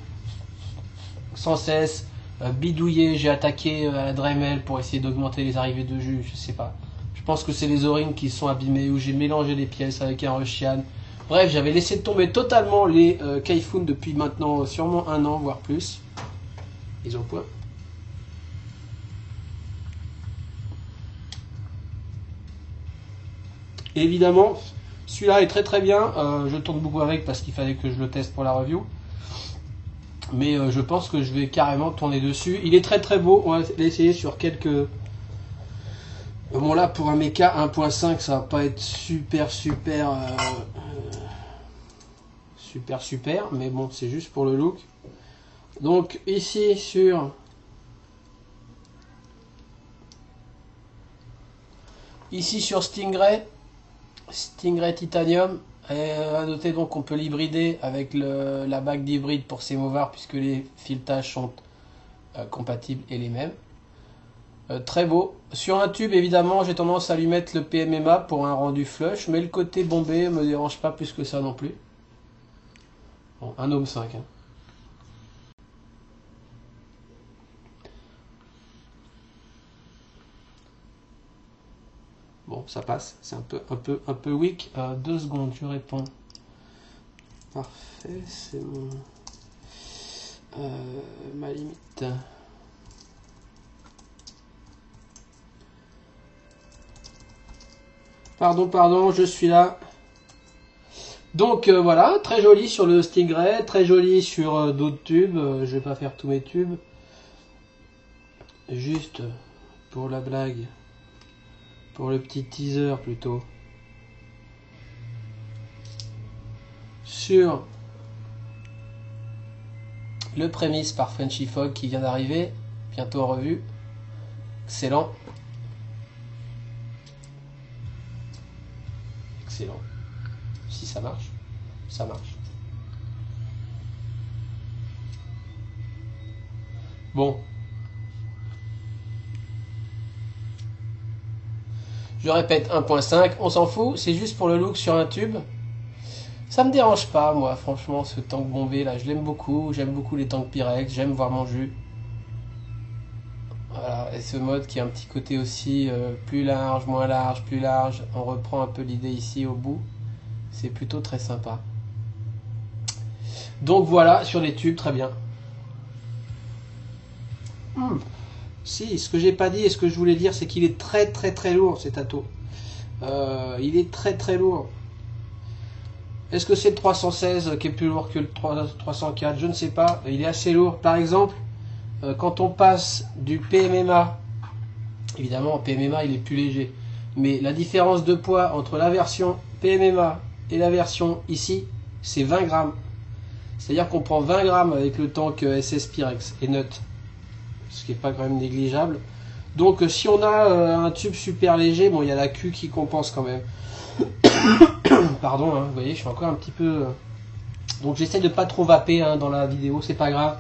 sans cesse, bidouiller. J'ai attaqué à la Dremel pour essayer d'augmenter les arrivées de jus. Je sais pas. Je pense que c'est les O-rings qui sont abîmés, où j'ai mélangé les pièces avec un Rushian. Bref, j'avais laissé tomber totalement les Kaifun depuis maintenant sûrement 1 an, voire plus. Ils ont point. Et évidemment, celui-là est très très bien. Je tourne beaucoup avec parce qu'il fallait que je le teste pour la review. Mais je pense que je vais carrément tourner dessus. Il est très très beau. On va l'essayer sur quelques... Bon là, pour un mecha 1.5, ça va pas être super super, mais bon, c'est juste pour le look. Donc ici sur Stingray Titanium, à noter donc qu'on peut l'hybrider avec la bague d'hybride pour ses movards puisque les filetages sont compatibles et les mêmes. Très beau. Sur un tube, évidemment, j'ai tendance à lui mettre le PMMA pour un rendu flush, mais le côté bombé me dérange pas plus que ça non plus. Bon, un ohm 5. Hein. Bon, ça passe. C'est un peu weak. 2 secondes, je réponds. Parfait, c'est mon ma limite. Pardon, je suis là. Donc voilà, très joli sur le Stingray, très joli sur d'autres tubes. Je vais pas faire tous mes tubes. Juste pour la blague, pour le petit teaser plutôt. Sur le prémisse par Frenchy Fog qui vient d'arriver, bientôt en revue. Excellent. Excellent. Si ça marche, ça marche. Bon. Je répète 1.5, on s'en fout, c'est juste pour le look sur un tube. Ça me dérange pas, moi, franchement, ce tank bombé là, je l'aime beaucoup. J'aime beaucoup les tanks Pyrex, j'aime voir mon jus. Voilà, et ce mode qui a un petit côté aussi plus large, moins large, plus large. On reprend un peu l'idée ici au bout. C'est plutôt très sympa. Donc voilà, sur les tubes, très bien. Si, ce que j'ai pas dit et ce que je voulais dire, c'est qu'il est très lourd cet Atto. Il est très lourd. Est-ce que c'est le 316 qui est plus lourd que le 304? Je ne sais pas. Il est assez lourd. Par exemple, quand on passe du PMMA, évidemment, en PMMA, il est plus léger. Mais la différence de poids entre la version PMMA et la version ici, c'est 20 grammes. C'est-à-dire qu'on prend 20 grammes avec le tank SS Pyrex et Nut, ce qui n'est pas quand même négligeable. Donc si on a un tube super léger, bon, il y a la queue qui compense quand même. Pardon, hein, vous voyez, je suis encore un petit peu... Donc j'essaie de pas trop vaper dans la vidéo, c'est pas grave.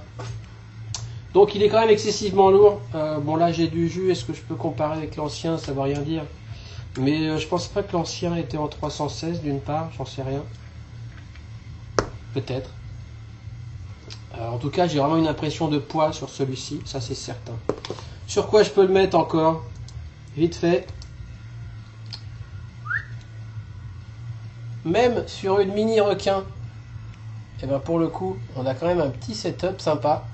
Donc il est quand même excessivement lourd. Bon là j'ai du jus, est-ce que je peux comparer avec l'ancien? Ça ne veut rien dire. Mais je pense pas que l'ancien était en 316 d'une part, j'en sais rien. Peut-être. En tout cas j'ai vraiment une impression de poids sur celui-ci, ça c'est certain. Sur quoi je peux le mettre encore? Vite fait. Même sur une mini requin, et ben pour le coup on a quand même un petit setup sympa.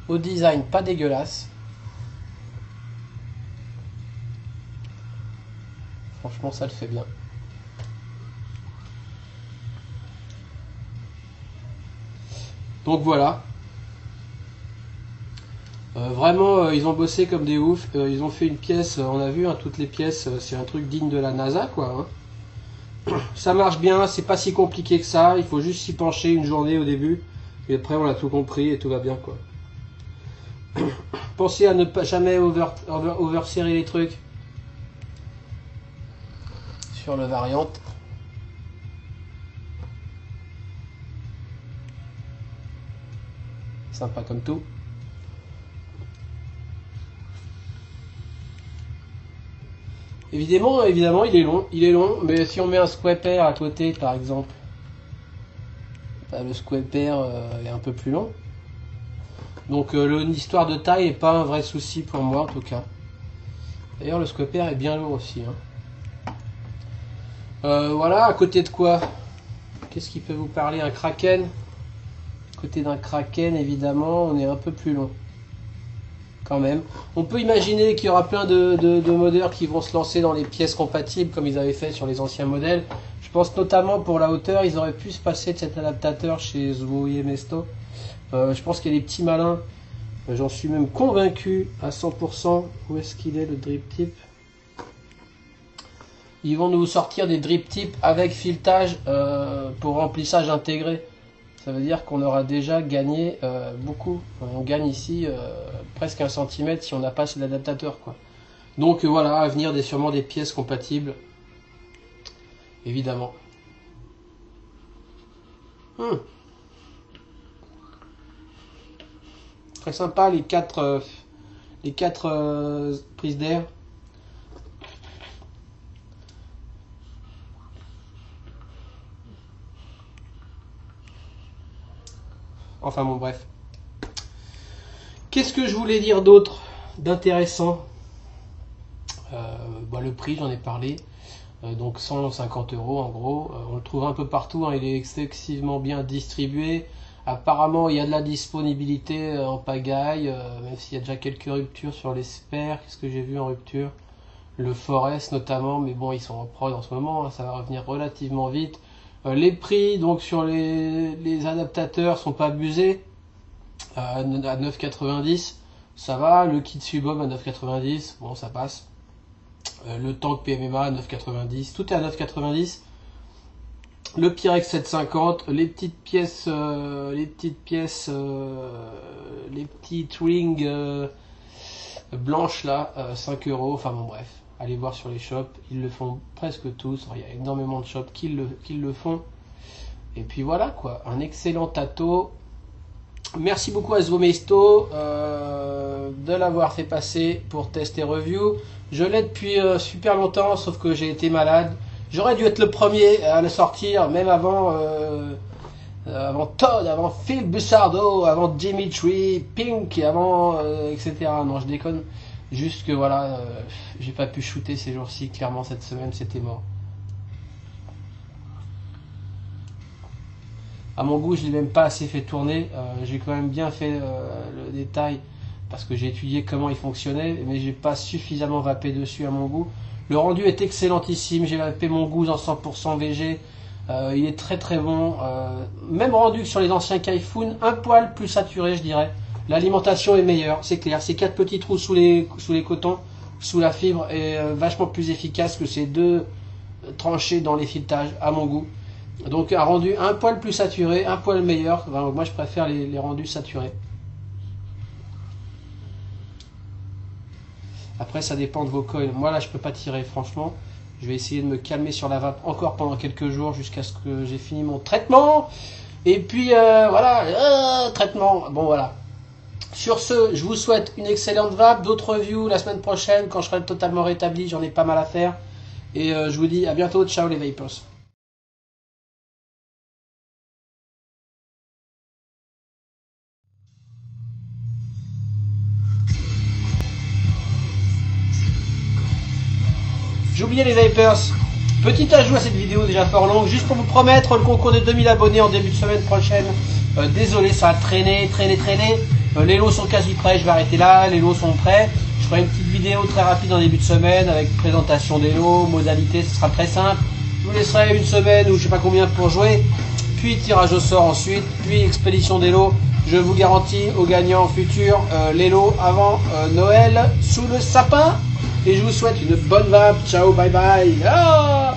Au design pas dégueulasse. Franchement ça le fait bien. Donc voilà. Vraiment ils ont bossé comme des oufs. Ils ont fait une pièce, on a vu toutes les pièces, c'est un truc digne de la NASA quoi. Ça marche bien, c'est pas si compliqué que ça, il faut juste s'y pencher une journée au début. Et après on a tout compris et tout va bien quoi. Pensez à ne pas jamais over-serrer les trucs sur le variante. Sympa comme tout. Évidemment, il est long, mais si on met un square à côté par exemple, bah, le square est un peu plus long. Donc l'histoire de taille n'est pas un vrai souci pour moi en tout cas. D'ailleurs le square est bien lourd aussi. Voilà, à côté de quoi? Qu'est-ce qui peut vous parler? Un Kraken. À côté d'un Kraken évidemment on est un peu plus long. Quand même. On peut imaginer qu'il y aura plein de modeurs qui vont se lancer dans les pièces compatibles comme ils avaient fait sur les anciens modèles. Je pense notamment pour la hauteur, ils auraient pu se passer de cet adaptateur chez Zoe Mesto. Je pense qu'il y a des petits malins, j'en suis même convaincu à 100%. Où est-ce qu'il est le drip tip? Ils vont nous sortir des drip tips avec filetage pour remplissage intégré. Ça veut dire qu'on aura déjà gagné beaucoup. On gagne ici presque 1 cm si on n'a pas l'adaptateur quoi. Donc voilà, à venir sûrement des pièces compatibles. Évidemment. Très sympa les quatre prises d'air. Enfin bon bref. Qu'est-ce que je voulais dire d'autre d'intéressant? Le prix j'en ai parlé. Donc 150 € en gros. On le trouve un peu partout, il est excessivement bien distribué. Apparemment il y a de la disponibilité en pagaille, même s'il y a déjà quelques ruptures sur les spares. Qu'est-ce que j'ai vu en rupture? Le Forest notamment, mais bon ils sont en prod en ce moment, ça va revenir relativement vite. Les prix donc sur les adaptateurs sont pas abusés, à 9,90 ça va. Le kit Subom à 9,90, bon ça passe. Le tank PMMA à 9,90, tout est à 9,90. Le Pyrex 7,50, les petites rings blanches là, 5 €. Enfin bon bref, allez voir sur les shops, ils le font presque tous. Il y a énormément de shops qui le font. Et puis voilà quoi, un excellent tato. Merci beaucoup à Zomesto de l'avoir fait passer pour test et review. Je l'ai depuis super longtemps, sauf que j'ai été malade. J'aurais dû être le premier à le sortir, même avant Todd, avant Phil Bussardo, avant Dimitri, Pink, avant etc. Non, je déconne. Juste que voilà, j'ai pas pu shooter ces jours-ci. Clairement, cette semaine, c'était mort. À mon goût, je l'ai même pas assez fait tourner. J'ai quand même bien fait le détail parce que j'ai étudié comment il fonctionnait, mais j'ai pas suffisamment vapé dessus à mon goût. Le rendu est excellentissime. J'ai fait mon goût en 100% VG. Il est très très bon. Même rendu que sur les anciens Kaifun, un poil plus saturé, je dirais. L'alimentation est meilleure, c'est clair. Ces 4 petits trous sous les cotons, sous la fibre, est vachement plus efficace que ces 2 tranchées dans les filetages, à mon goût. Donc un rendu un poil plus saturé, un poil meilleur. Enfin, moi je préfère les rendus saturés. Après ça dépend de vos coils. Moi là je peux pas tirer franchement. Je vais essayer de me calmer sur la vape encore pendant quelques jours jusqu'à ce que j'ai fini mon traitement. Et puis voilà, traitement. Bon voilà. Sur ce, je vous souhaite une excellente vape, d'autres reviews la semaine prochaine quand je serai totalement rétabli, j'en ai pas mal à faire. Et je vous dis à bientôt, ciao les vapers. J'ai oublié les vapers. Petit ajout à cette vidéo déjà fort longue, juste pour vous promettre le concours des 2000 abonnés en début de semaine prochaine. Désolé, ça a traîné. Les lots sont quasi prêts, je vais arrêter là, les lots sont prêts. Je ferai une petite vidéo très rapide en début de semaine avec présentation des lots, modalités, ce sera très simple. Je vous laisserai une semaine ou je sais pas combien pour jouer, puis tirage au sort ensuite, puis expédition des lots. Je vous garantis aux gagnants futurs les lots avant Noël sous le sapin. Et je vous souhaite une bonne vape. Ciao, bye bye. Ah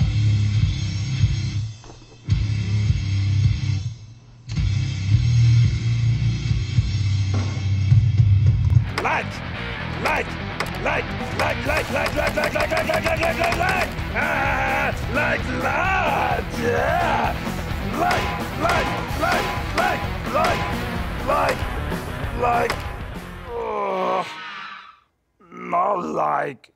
Like, yeah. Not like.